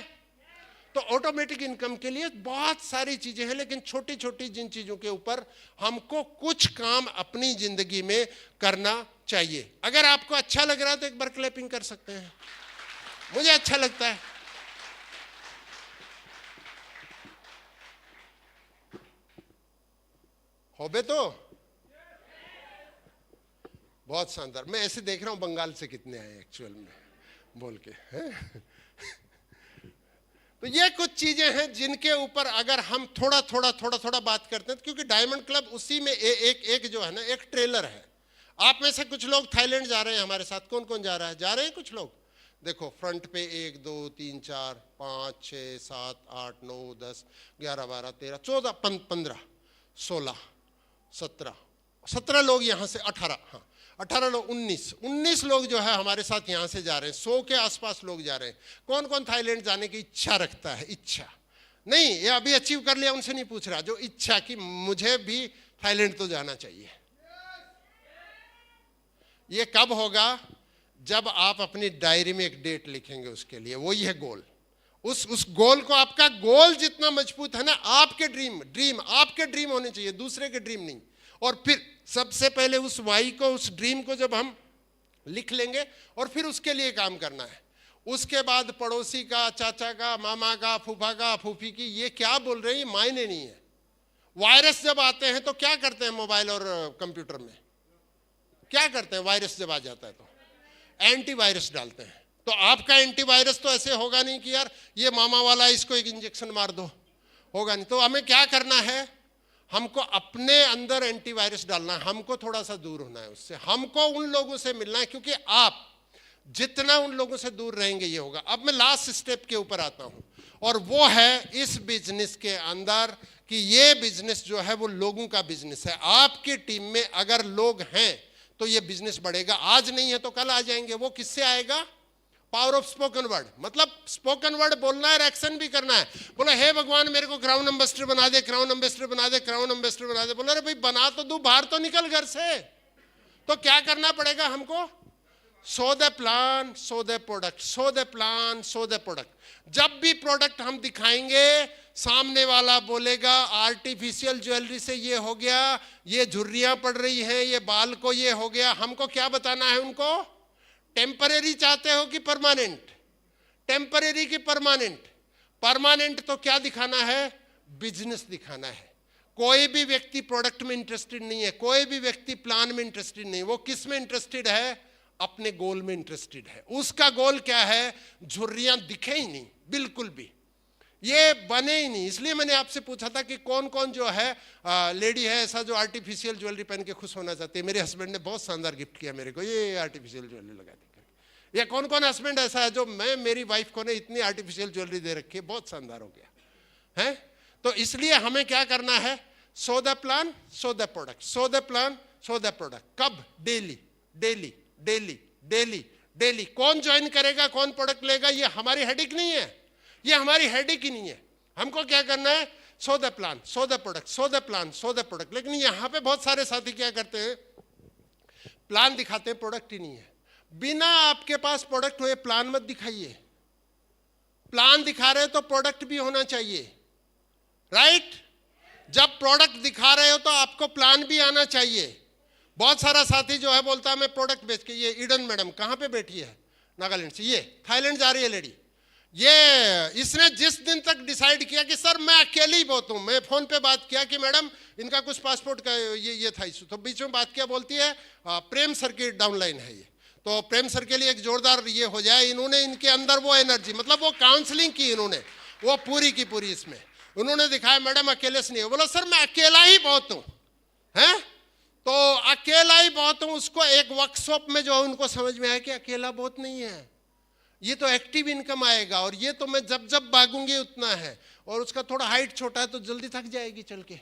तो ऑटोमेटिक इनकम के लिए बहुत सारी चीजें हैं, लेकिन छोटी छोटी जिन चीजों के ऊपर हमको कुछ काम अपनी जिंदगी में करना चाहिए। अगर आपको अच्छा लग रहा है तो एक बार क्लैपिंग कर सकते हैं, मुझे अच्छा लगता है। होबे तो बहुत शानदार। मैं ऐसे देख रहा हूं बंगाल से कितने आए एक्चुअल में बोल के हैं? तो ये कुछ चीजें हैं जिनके ऊपर अगर हम थोड़ा बात करते हैं, क्योंकि डायमंड क्लब उसी में एक जो है ना, एक ट्रेलर है। आप में से कुछ लोग थाईलैंड जा रहे हैं हमारे साथ। कौन कौन जा रहा है? जा रहे हैं कुछ लोग, देखो फ्रंट पे 1 2 3 4 5 6 7 8 9 10 11 12 13 14 15 16 17 लोग यहाँ से, 18 लोग, 19 लोग जो है हमारे साथ यहाँ से जा रहे हैं। 100 के आसपास लोग जा रहे हैं। कौन कौन थाईलैंड जाने की इच्छा रखता है? इच्छा नहीं, ये अभी अचीव कर लिया उनसे नहीं पूछ रहा, जो इच्छा की मुझे भी थाईलैंड तो जाना चाहिए। ये कब होगा? जब आप अपनी डायरी में एक डेट लिखेंगे उसके लिए, वही है गोल। उस गोल को, आपका गोल जितना मजबूत है ना, आपके ड्रीम आपके ड्रीम होने चाहिए, दूसरे के ड्रीम नहीं। और फिर सबसे पहले उस वाई को, उस ड्रीम को जब हम लिख लेंगे और फिर उसके लिए काम करना है, उसके बाद पड़ोसी का, चाचा का, मामा का, फूफा का, फूफी की, ये क्या बोल रहे हैं, मायने नहीं है। वायरस जब आते हैं तो क्या करते हैं मोबाइल और कंप्यूटर में? क्या करते हैं? वायरस जब आ जाता है तो एंटीवायरस डालते हैं। तो आपका एंटीवायरस तो ऐसे होगा नहीं कि यार ये मामा वाला, इसको एक इंजेक्शन मार दो, होगा नहीं। तो हमें क्या करना है? हमको अपने अंदर एंटीवायरस डालना है, हमको थोड़ा सा दूर होना है उससे, हमको उन लोगों से मिलना है, क्योंकि आप जितना उन लोगों से दूर रहेंगे ये होगा। अब मैं लास्ट स्टेप के ऊपर आता हूं, और वो है इस बिजनेस के अंदर कि ये बिजनेस जो है वो लोगों का बिजनेस है। आपकी टीम में अगर लोग हैं तो ये बिजनेस बढ़ेगा। आज नहीं है तो कल आ जाएंगे। वो किससे आएगा? पावर ऑफ स्पोकन वर्ड, मतलब स्पोकन वर्ड बोलना है और एक्शन भी करना है। बोला हे भगवान मेरे को क्राउन एम्बेसडर बना दे, क्राउन एम्बेसडर बना दे, क्राउन एम्बेसडर बना दे। बोला अरे भाई बना तो दू, बाहर तो निकल घर से। तो क्या करना पड़ेगा हमको? सो the plan, so the product, so the plan, so the product. जब भी प्रोडक्ट हम दिखाएंगे, सामने वाला बोलेगा आर्टिफिशियल ज्वेलरी से ये हो गया, ये झुर्रियां पड़ रही हैं, ये बाल को ये हो गया। हमको क्या बताना है उनको? टेम्परेरी चाहते हो कि परमानेंट? टेम्परेरी की परमानेंट? परमानेंट तो क्या दिखाना है? बिजनेस दिखाना है। कोई भी व्यक्ति प्रोडक्ट में इंटरेस्टेड नहीं है, कोई भी व्यक्ति प्लान में इंटरेस्टेड नहीं। वो किस में इंटरेस्टेड है? अपने गोल में इंटरेस्टेड है। उसका गोल क्या है? झुर्रियां दिखे ही नहीं, बिल्कुल भी ये बने ही नहीं। इसलिए मैंने आपसे पूछा था कि कौन कौन जो है लेडी है ऐसा जो आर्टिफिशियल ज्वेलरी पहन के खुश होना चाहती है। मेरे हस्बैंड ने बहुत शानदार गिफ्ट किया मेरे को, ये आर्टिफिशियल ज्वेलरी लगा दी। या कौन कौन हस्बैंड ऐसा है जो मेरी वाइफ को ने इतनी आर्टिफिशियल ज्वेलरी दे रखी है, बहुत शानदार हो गया है। तो इसलिए हमें क्या करना है? So the plan, so the product, so the plan, so the product. कब? Daily daily daily daily daily. कौन ज्वाइन करेगा, कौन प्रोडक्ट लेगा, ये हमारी हेडेक नहीं है, ये हमारी हेडेक ही नहीं है। हमको क्या करना है? So the plan, so the product, so the plan, so the product. लेकिन यहां पे बहुत सारे साथी क्या करते हैं? प्लान दिखाते हैं, प्रोडक्ट ही नहीं है। बिना आपके पास प्रोडक्ट हुए प्लान मत दिखाइए। प्लान दिखा रहे हो तो प्रोडक्ट भी होना चाहिए, राइट? जब प्रोडक्ट दिखा रहे हो तो आपको प्लान भी आना चाहिए। बहुत सारा साथी जो है बोलता है मैं प्रोडक्ट बेच के, ये ईडन मैडम कहां पे बैठी है? नागालैंड से, ये थाईलैंड जा रही है लेडी। ये इसने जिस दिन तक डिसाइड किया कि सर मैं अकेले ही बहुत हूं, मैं फोन पे बात किया कि मैडम इनका कुछ पासपोर्ट का ये था इशू, तो बीच में बात किया, बोलती है प्रेम सर की डाउनलाइन है ये, तो प्रेम सर के लिए एक जोरदार ये हो जाए। इन्होंने इनके अंदर वो एनर्जी, मतलब वो काउंसलिंग की इन्होंने, वो पूरी की पूरी इसमें उन्होंने दिखाया मैडम अकेले से नहीं है। बोला सर मैं अकेला ही बहुत हूं, है तो अकेला ही बहुत हूं। उसको एक वर्कशॉप में जो है उनको समझ में आया कि अकेला बहुत नहीं है, ये तो एक्टिव इनकम आएगा, और ये तो मैं जब जब भागूंगी उतना है, और उसका थोड़ा हाइट छोटा है तो जल्दी थक जाएगी चल के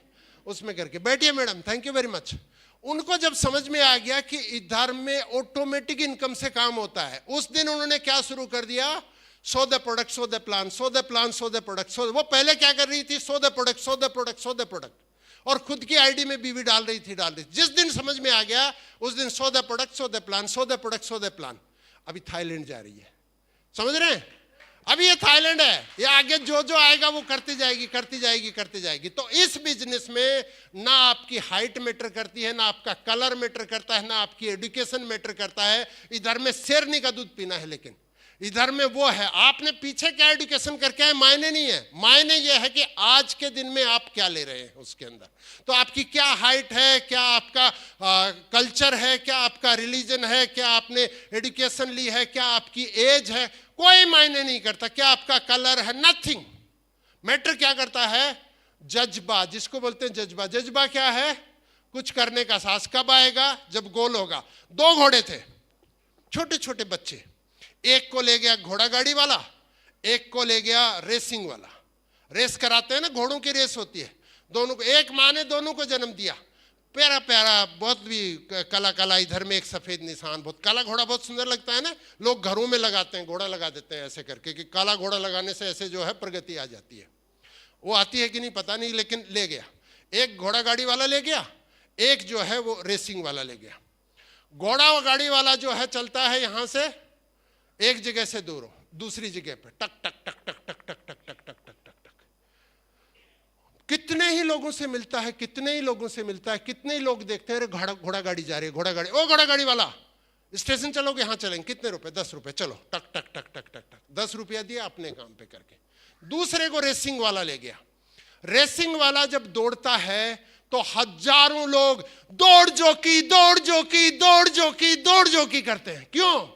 उसमें करके। बैठिए madam, thank you very much. उनको जब समझ में आ गया कि इधर में ऑटोमेटिक इनकम से काम होता है, उस दिन उन्होंने क्या शुरू कर दिया? So the product, so the plan, so the plan, so the product. So वो पहले क्या कर रही थी? So the product, so the product, so the product, और खुद की आईडी में बीवी डाल रही थी। जिस दिन समझ में आ गया उस दिन सो the product, so the plan, so the product, so the plan. अभी थाईलैंड जा रही है, समझ रहे हैं? अभी ये थाईलैंड है, ये आगे जो जो आएगा वो करती जाएगी, करती जाएगी, करती जाएगी। तो इस बिजनेस में ना आपकी हाइट मैटर करती है, ना आपका कलर मैटर करता है, ना आपकी एजुकेशन मैटर करता है। इधर में शेरनी का दूध पीना है, लेकिन इधर में वो है आपने पीछे क्या एजुकेशन करके आए, मायने नहीं है। मायने ये है कि आज के दिन में आप क्या ले रहे हैं उसके अंदर। तो आपकी क्या हाइट है, क्या आपका कल्चर है, क्या आपका रिलीजन है, क्या आपने एजुकेशन ली है, क्या आपकी एज है, कोई मायने नहीं करता। क्या आपका कलर है, नथिंग मैटर। क्या करता है? जज्बा, जिसको बोलते हैं जज्बा। जज्बा क्या है? कुछ करने का साहस। कब आएगा? जब गोल होगा। 2 घोड़े थे, छोटे छोटे बच्चे, एक को ले गया घोड़ा गाड़ी वाला, एक को ले गया रेसिंग वाला। रेस कराते हैं ना, घोड़ों की रेस होती है। दोनों को एक माँ ने दोनों को जन्म दिया, प्यारा प्यारा, बहुत भी काला काला, इधर में एक सफेद निशान। बहुत काला घोड़ा बहुत सुंदर लगता है ना, लोग घरों में लगाते हैं, घोड़ा लगा देते हैं ऐसे करके कि काला घोड़ा लगाने से ऐसे जो है प्रगति आ जाती है। वो आती है कि नहीं पता नहीं, लेकिन ले गया। एक घोड़ा गाड़ी वाला ले गया, एक जो है वो रेसिंग वाला ले गया। घोड़ा गाड़ी वाला जो है चलता है यहां से एक जगह से दूसरी जगह पे, टक टक टक टक टक टक टक टक टक टक टक टक। कितने ही लोगों से मिलता है, कितने ही लोगों से मिलता है, कितने ही लोग देखते हैं अरे घोड़ा गाड़ी जा रही है, घोड़ा गाड़ी। ओ घोड़ा गाड़ी वाला, स्टेशन चलोगे? हाँ चलेंगे। कितने रुपए? 10 रुपए। चलो, टक टक टक टक टक टक, 10 रुपया दिया, अपने काम पे करके। दूसरे को रेसिंग वाला ले गया। रेसिंग वाला जब दौड़ता है तो हजारों लोग दौड़ जोकी दौड़ जोकी दौड़ जोकी दौड़ जोकी करते हैं। क्यों?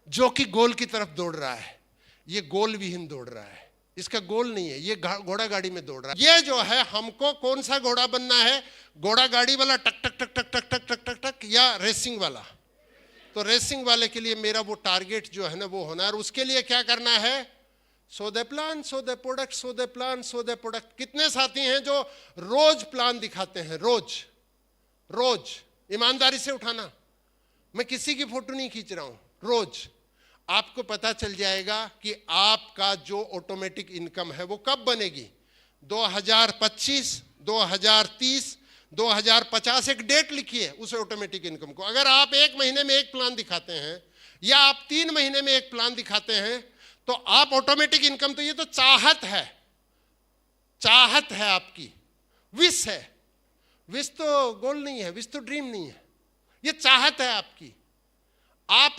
जो कि गोल की तरफ दौड़ रहा है। ये गोल विहीन दौड़ रहा है, इसका गोल नहीं है, ये घोड़ा गाड़ी में दौड़ रहा है। ये जो है हमको कौन सा घोड़ा बनना है? घोड़ा गाड़ी वाला, टक टक टक टक टक टक टक टक टक, या रेसिंग वाला? तो रेसिंग वाले के लिए मेरा वो टारगेट जो है ना वो होना है। और उसके लिए क्या करना है? So the plan, so the product, so the plan, so the product. कितने साथी हैं जो रोज प्लान दिखाते हैं? रोज रोज ईमानदारी से उठाना, मैं किसी की फोटो नहीं खींच रहा हूं। रोज आपको पता चल जाएगा कि आपका जो ऑटोमेटिक इनकम है वो कब बनेगी। 2025, 2030, 2050 एक डेट लिखिए उस ऑटोमेटिक इनकम को। अगर आप 1 महीने में एक प्लान दिखाते हैं या आप 3 महीने में एक प्लान दिखाते हैं तो आप ऑटोमेटिक इनकम, तो ये तो चाहत है, चाहत है आपकी, विश है। विश तो गोल नहीं है, विश तो ड्रीम नहीं है, ये चाहत है आपकी। आप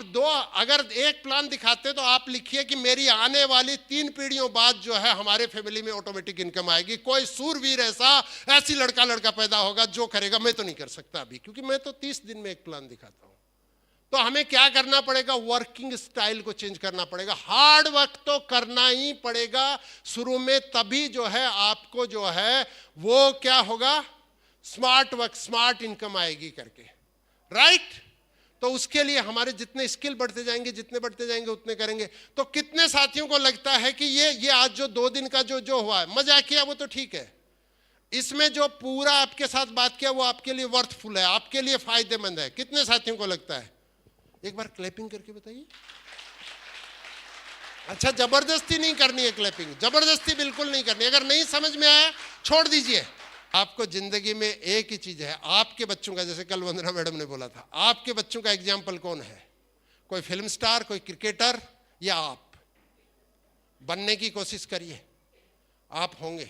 अगर एक प्लान दिखाते तो आप लिखिए कि मेरी आने वाली 3 पीढ़ियों बाद जो है हमारे फैमिली में ऑटोमेटिक इनकम आएगी, कोई सूरवीर ऐसी लड़का पैदा होगा जो करेगा। मैं तो नहीं कर सकता अभी, क्योंकि मैं तो 30 दिन में एक प्लान दिखाता हूं। तो हमें क्या करना पड़ेगा, वर्किंग स्टाइल को चेंज करना पड़ेगा। हार्ड वर्क तो करना ही पड़ेगा शुरू में, तभी जो है आपको जो है वो क्या होगा, स्मार्ट वर्क, स्मार्ट इनकम आएगी करके, राइट। तो उसके लिए हमारे जितने स्किल बढ़ते जाएंगे, जितने बढ़ते जाएंगे उतने करेंगे। तो कितने साथियों को लगता है कि ये आज जो 2 दिन का जो हुआ है, मजा किया, वो तो ठीक है। इसमें जो पूरा आपके साथ बात किया वो आपके लिए वर्थफुल है, आपके लिए फायदेमंद है। कितने साथियों को लगता है? एक बार क्लैपिंग करके बताइए। अच्छा, जबरदस्ती नहीं करनी है क्लैपिंग, जबरदस्ती बिल्कुल नहीं करनी। अगर नहीं समझ में आया छोड़ दीजिए। आपको जिंदगी में एक ही चीज है, आपके बच्चों का, जैसे कल वंदना मैडम ने बोला था, आपके बच्चों का एग्जाम्पल कौन है? कोई फिल्म स्टार, कोई क्रिकेटर, या आप बनने की कोशिश करिए, आप होंगे।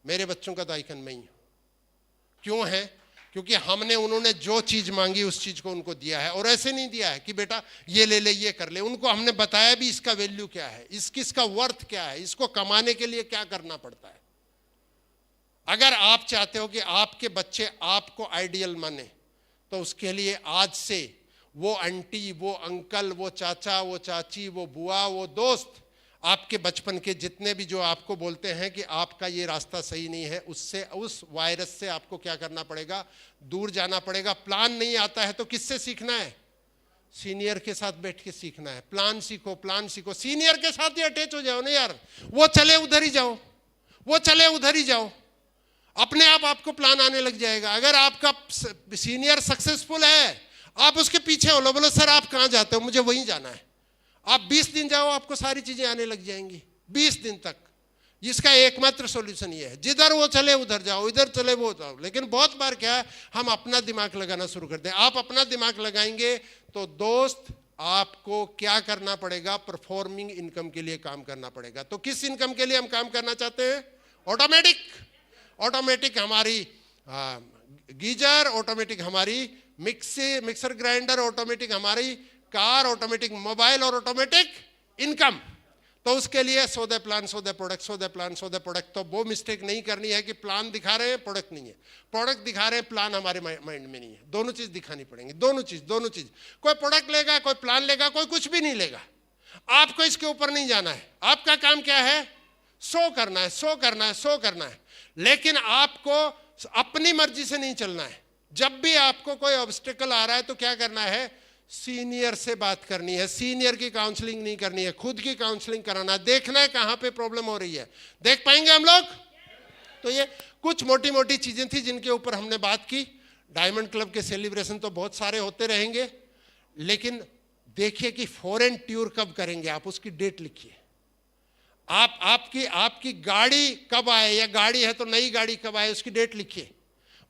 मेरे बच्चों का तो आइकन मैं ही हूं। क्यों है? क्योंकि हमने, उन्होंने जो चीज मांगी उस चीज को उनको दिया है। और ऐसे नहीं दिया है कि बेटा ये ले ले, ये कर ले। उनको हमने बताया भी इसका वैल्यू क्या है, इसका वर्थ क्या है, इसको कमाने के लिए क्या करना पड़ता है। अगर आप चाहते हो कि आपके बच्चे आपको आइडियल माने, तो उसके लिए आज से वो आंटी, वो अंकल, वो चाचा, वो चाची, वो बुआ, वो दोस्त, आपके बचपन के जितने भी जो आपको बोलते हैं कि आपका ये रास्ता सही नहीं है, उससे, उस वायरस से आपको क्या करना पड़ेगा, दूर जाना पड़ेगा। प्लान नहीं आता है तो किससे सीखना है? सीनियर के साथ बैठ के सीखना है। प्लान सीखो, प्लान सीखो, सीनियर के साथ ही अटैच हो जाओ ना यार। वो चले उधर ही जाओ, वो चले उधर ही जाओ, अपने आप आपको प्लान आने लग जाएगा। अगर आपका सीनियर सक्सेसफुल है, आप उसके पीछे हो लो, बोलो सर आप कहां जाते हो, मुझे वहीं जाना है। आप 20 दिन जाओ, आपको सारी चीजें आने लग जाएंगी 20 दिन तक। इसका एकमात्र सॉल्यूशन ये है, जिधर वो चले उधर जाओ, इधर चले वो जाओ। लेकिन बहुत बार क्या है, हम अपना दिमाग लगाना शुरू करते हैं। आप अपना दिमाग लगाएंगे तो दोस्त, आपको क्या करना पड़ेगा, परफॉर्मिंग इनकम के लिए काम करना पड़ेगा। तो किस इनकम के लिए हम काम करना चाहते हैं? ऑटोमेटिक। ऑटोमेटिक हमारी गीजर, ऑटोमेटिक हमारी मिक्सर ग्राइंडर, ऑटोमेटिक हमारी कार, ऑटोमेटिक मोबाइल और ऑटोमेटिक इनकम। तो उसके लिए सो the plan, so the product, so the plan, so the product. तो वो मिस्टेक नहीं करनी है कि प्लान दिखा रहे हैं, प्रोडक्ट नहीं है, प्रोडक्ट दिखा रहे हैं, प्लान हमारे माइंड में नहीं है। दोनों चीज दिखानी पड़ेंगी, दोनों चीज। कोई प्रोडक्ट लेगा, कोई प्लान लेगा, कोई कुछ भी नहीं लेगा। आपको इसके ऊपर नहीं जाना है। आपका काम क्या है? शो करना है, शो करना है, शो करना है। लेकिन आपको अपनी मर्जी से नहीं चलना है। जब भी आपको कोई ऑब्स्टिकल आ रहा है तो क्या करना है? सीनियर से बात करनी है। सीनियर की काउंसलिंग नहीं करनी है, खुद की काउंसलिंग कराना है। देखना है कहां पे प्रॉब्लम हो रही है। देख पाएंगे हम लोग? तो ये कुछ मोटी मोटी चीजें थी जिनके ऊपर हमने बात की। डायमंड क्लब के सेलिब्रेशन तो बहुत सारे होते रहेंगे, लेकिन देखिए कि फॉरेन टूर कब करेंगे, आप उसकी डेट लिखिए। आपकी गाड़ी कब आए, या गाड़ी है तो नई गाड़ी कब आए, उसकी डेट लिखिए।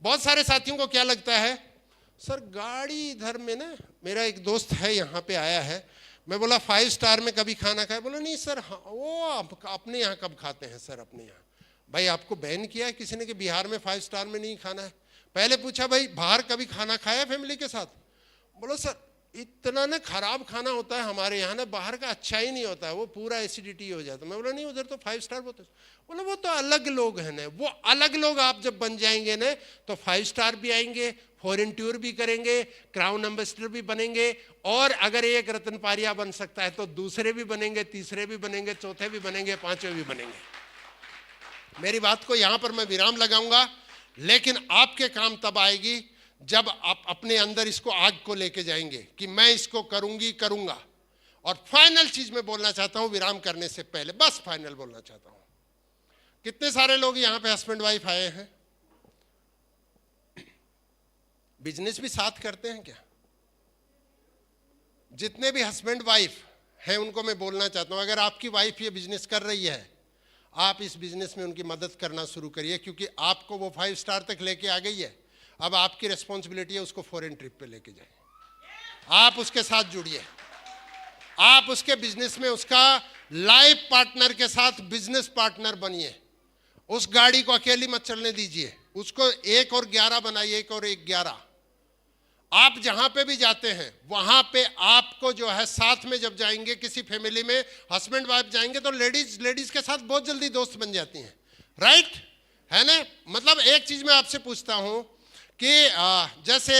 बहुत सारे साथियों को क्या लगता है, सर गाड़ी इधर में ना, मेरा एक दोस्त है यहाँ पे आया है, मैं बोला 5 स्टार में कभी खाना खाया? बोला नहीं सर, हाँ, वो अपने यहाँ कब खाते हैं सर? अपने यहाँ। भाई आपको बैन किया है किसी ने कि बिहार में 5 स्टार में नहीं खाना है? पहले पूछा भाई बाहर कभी खाना खाया फैमिली के साथ? बोलो सर इतना ना खराब खाना होता है हमारे यहाँ ना, बाहर का अच्छा ही नहीं होता है, वो पूरा एसिडिटी हो जाता है। मैं बोला नहीं, उधर तो 5 स्टार बोलते। बोला वो तो अलग लोग हैं ना, वो अलग लोग आप जब बन जाएंगे ना तो 5 स्टार भी आएंगे, फॉरेन टूर भी करेंगे, क्राउन एम्बेसडर भी बनेंगे, और अगर एक रतन पारिया बन सकता है तो दूसरे भी बनेंगे, तीसरे भी बनेंगे, चौथे भी बनेंगे, 5वें भी बनेंगे। मेरी बात को यहां पर मैं विराम लगाऊंगा, लेकिन आपके काम तब आएगी जब आप अपने अंदर इसको आग को लेके जाएंगे कि मैं इसको करूंगा। और फाइनल चीज मैं बोलना चाहता हूं विराम करने से पहले, बस फाइनल बोलना चाहता हूं। कितने सारे लोग यहां पे हस्बैंड वाइफ आए हैं? बिजनेस भी साथ करते हैं क्या? जितने भी हस्बैंड वाइफ हैं उनको मैं बोलना चाहता हूँ, अगर आपकी वाइफ ये बिजनेस कर रही है, आप इस बिजनेस में उनकी मदद करना शुरू करिए, क्योंकि आपको वो 5 स्टार तक लेके आ गई है। अब आपकी रिस्पॉन्सिबिलिटी है उसको फॉरेन ट्रिप पे लेके जाए। आप उसके साथ जुड़िए, आप उसके बिजनेस में उसका लाइफ पार्टनर के साथ बिजनेस पार्टनर बनिए। उस गाड़ी को अकेली मत चलने दीजिए, उसको 1 और 11 बनाइए, 1 और 1 11। आप जहां पे भी जाते हैं वहां पे आपको जो है साथ में जब जाएंगे, किसी फैमिली में हस्बैंड वाइफ जाएंगे तो लेडीज के साथ बहुत जल्दी दोस्त बन जाती हैं, राइट है ना। मतलब एक चीज मैं आपसे पूछता हूं कि जैसे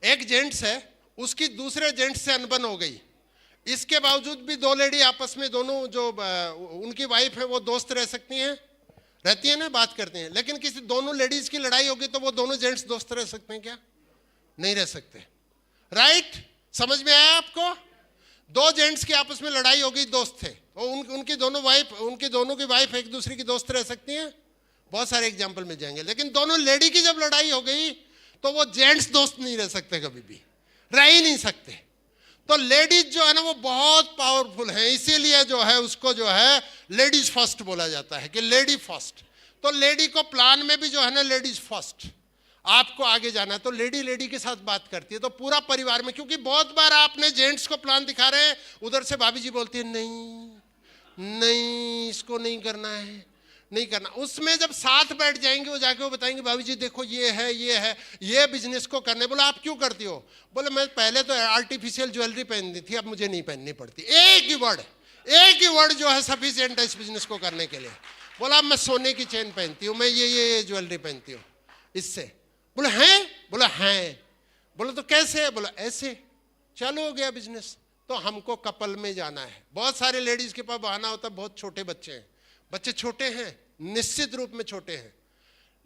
एक जेंट्स है, उसकी दूसरे जेंट्स से अनबन हो गई, इसके बावजूद भी 2 लेडी आपस में, दोनों जो उनकी वाइफ है वो दोस्त रह सकती हैं, रहती है ना, बात करते हैं। लेकिन किसी दोनों लेडीज की लड़ाई होगी तो वो दोनों जेंट्स दोस्त रह सकते हैं क्या? नहीं रह सकते, राइट। समझ में आया आपको? 2 जेंट्स की आपस में लड़ाई हो गई, दोस्त थे, और उनकी दोनों की वाइफ एक दूसरे की दोस्त रह सकती हैं। बहुत सारे एग्जांपल मिल जाएंगे। लेकिन दोनों लेडी की जब लड़ाई हो गई तो वो जेंट्स दोस्त नहीं रह सकते, कभी भी रह ही नहीं सकते। तो लेडीज जो है ना वो बहुत पावरफुल है, इसीलिए जो है उसको जो है लेडीज फर्स्ट बोला जाता है कि लेडी फर्स्ट। तो लेडी को प्लान में भी जो है ना लेडीज फर्स्ट, आपको आगे जाना है तो लेडी के साथ बात करती है, तो पूरा परिवार में। क्योंकि बहुत बार आपने जेंट्स को प्लान दिखा रहे हैं, उधर से भाभी जी बोलती है नहीं इसको नहीं करना है, नहीं करना। उसमें जब साथ बैठ जाएंगे वो जाके वो बताएंगे भाभी जी देखो ये है ये बिजनेस को करने। बोला आप क्यों करती हो? बोले मैं पहले तो आर्टिफिशियल ज्वेलरी पहनती थी, अब मुझे नहीं पहननी पड़ती। एक ही वर्ड जो है सफिशिएंट है इस बिजनेस को करने के लिए। बोला अब मैं सोने की चेन पहनती हूँ, मैं ये ज्वेलरी पहनती हूँ इससे। बोले हैं? बोला हैं। बोले तो कैसे? बोला ऐसे। चालू हो गया बिजनेस। तो हमको कपल में जाना है। बहुत सारे लेडीज के पास बहाना होता है बहुत छोटे बच्चे हैं, बच्चे छोटे हैं, निश्चित रूप में छोटे हैं,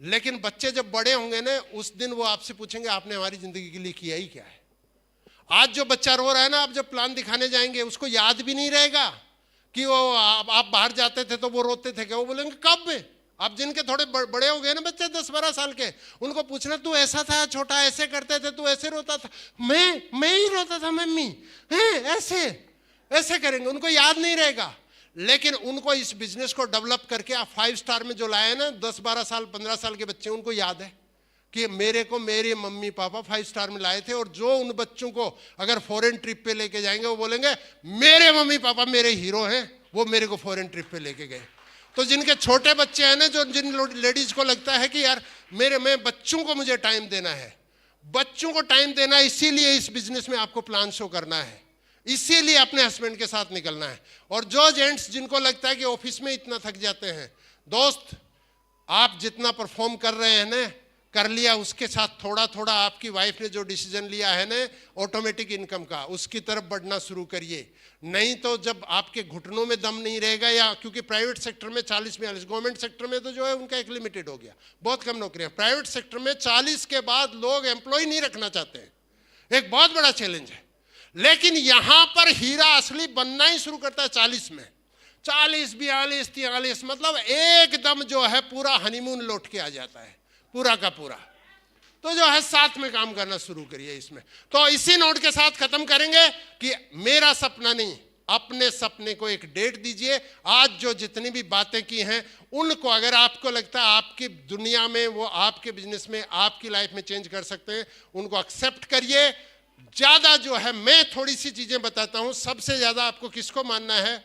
लेकिन बच्चे जब बड़े होंगे ना उस दिन वो आपसे पूछेंगे आपने हमारी जिंदगी के लिए किया ही क्या है। आज जो बच्चा रो रहा है ना, आप जब प्लान दिखाने जाएंगे उसको याद भी नहीं रहेगा कि वो आप बाहर जाते थे तो वो रोते थे क्या। वो बोलेंगे कब में? अब जिनके थोड़े बड़े हो गए ना बच्चे 10-12 साल के, उनको पूछना तू ऐसा था छोटा, ऐसे करते थे, तू ऐसे रोता था। मैं ही रोता था मम्मी, ऐसे करेंगे, उनको याद नहीं रहेगा। लेकिन उनको इस बिजनेस को डेवलप करके आप 5 स्टार में जो लाए ना, 10-12 साल 15 साल के बच्चे, उनको याद है कि मेरे मम्मी पापा 5 स्टार में लाए थे। और जो उन बच्चों को अगर फॉरेन ट्रिप पे लेके जाएंगे वो बोलेंगे मेरे मम्मी पापा मेरे हीरो हैं, वो मेरे को फॉरेन ट्रिप पे लेके गए। तो जिनके छोटे बच्चे हैं ना, जिन लेडीज को लगता है कि यार मैं बच्चों को मुझे टाइम देना है, बच्चों को टाइम देना, इसीलिए इस बिजनेस में आपको प्लान शो करना है, इसीलिए अपने हस्बैंड के साथ निकलना है। और जो जेंट्स जिनको लगता है कि ऑफिस में इतना थक जाते हैं, दोस्त आप जितना परफॉर्म कर रहे हैं ना, कर लिया, उसके साथ थोड़ा थोड़ा आपकी वाइफ ने जो डिसीजन लिया है ना ऑटोमेटिक इनकम का, उसकी तरफ बढ़ना शुरू करिए। नहीं तो जब आपके घुटनों में दम नहीं रहेगा, या क्योंकि प्राइवेट सेक्टर में 40-42, गवर्नमेंट सेक्टर में तो जो है उनका एक लिमिटेड हो गया, बहुत कम नौकरियां। प्राइवेट सेक्टर में 40 के बाद लोग एम्प्लॉय नहीं रखना चाहते हैं, एक बहुत बड़ा चैलेंज है। लेकिन यहां पर हीरा असली बनना ही शुरू करता है 40 में, 40, 42, 43, मतलब एकदम जो है पूरा हनीमून लौट के आ जाता है पूरा का पूरा। तो जो है साथ में काम करना शुरू करिए इसमें। तो इसी नोट के साथ खत्म करेंगे कि मेरा सपना नहीं, अपने सपने को एक डेट दीजिए। आज जो जितनी भी बातें की हैं उनको अगर आपको लगता है आपकी दुनिया में वो आपके बिजनेस में आपकी लाइफ में चेंज कर सकते हैं, उनको एक्सेप्ट करिए। ज्यादा जो है मैं थोड़ी सी चीजें बताता हूं, सबसे ज्यादा आपको किसको मानना है?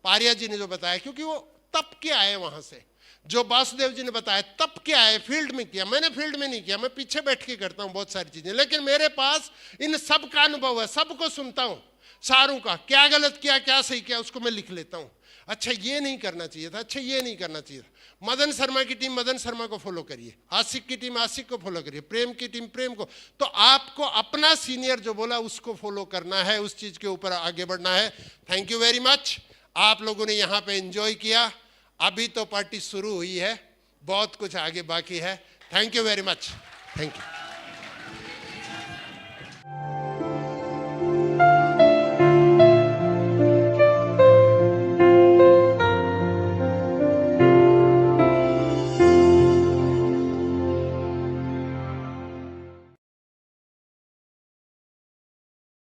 पारिया जी ने जो बताया, क्योंकि वो तप के आए वहां से। जो वासुदेव जी ने बताया तप के आए, फील्ड में किया, मैंने फील्ड में नहीं किया, मैं पीछे बैठ के करता हूं बहुत सारी चीजें, लेकिन मेरे पास इन सब का अनुभव है, सबको सुनता हूं, सारों का क्या गलत किया क्या सही किया उसको मैं लिख लेता हूं। अच्छा ये नहीं करना चाहिए था, अच्छा ये नहीं करना चाहिए था। मदन शर्मा की टीम मदन शर्मा को फॉलो करिए, आशिक की टीम आशिक को फॉलो करिए, प्रेम की टीम प्रेम को। तो आपको अपना सीनियर जो बोला उसको फॉलो करना है, उस चीज के ऊपर आगे बढ़ना है। Thank you very much. आप लोगों ने यहाँ पे एंजॉय किया, अभी तो पार्टी शुरू हुई है, बहुत कुछ आगे बाकी है। Thank you very much, thank you.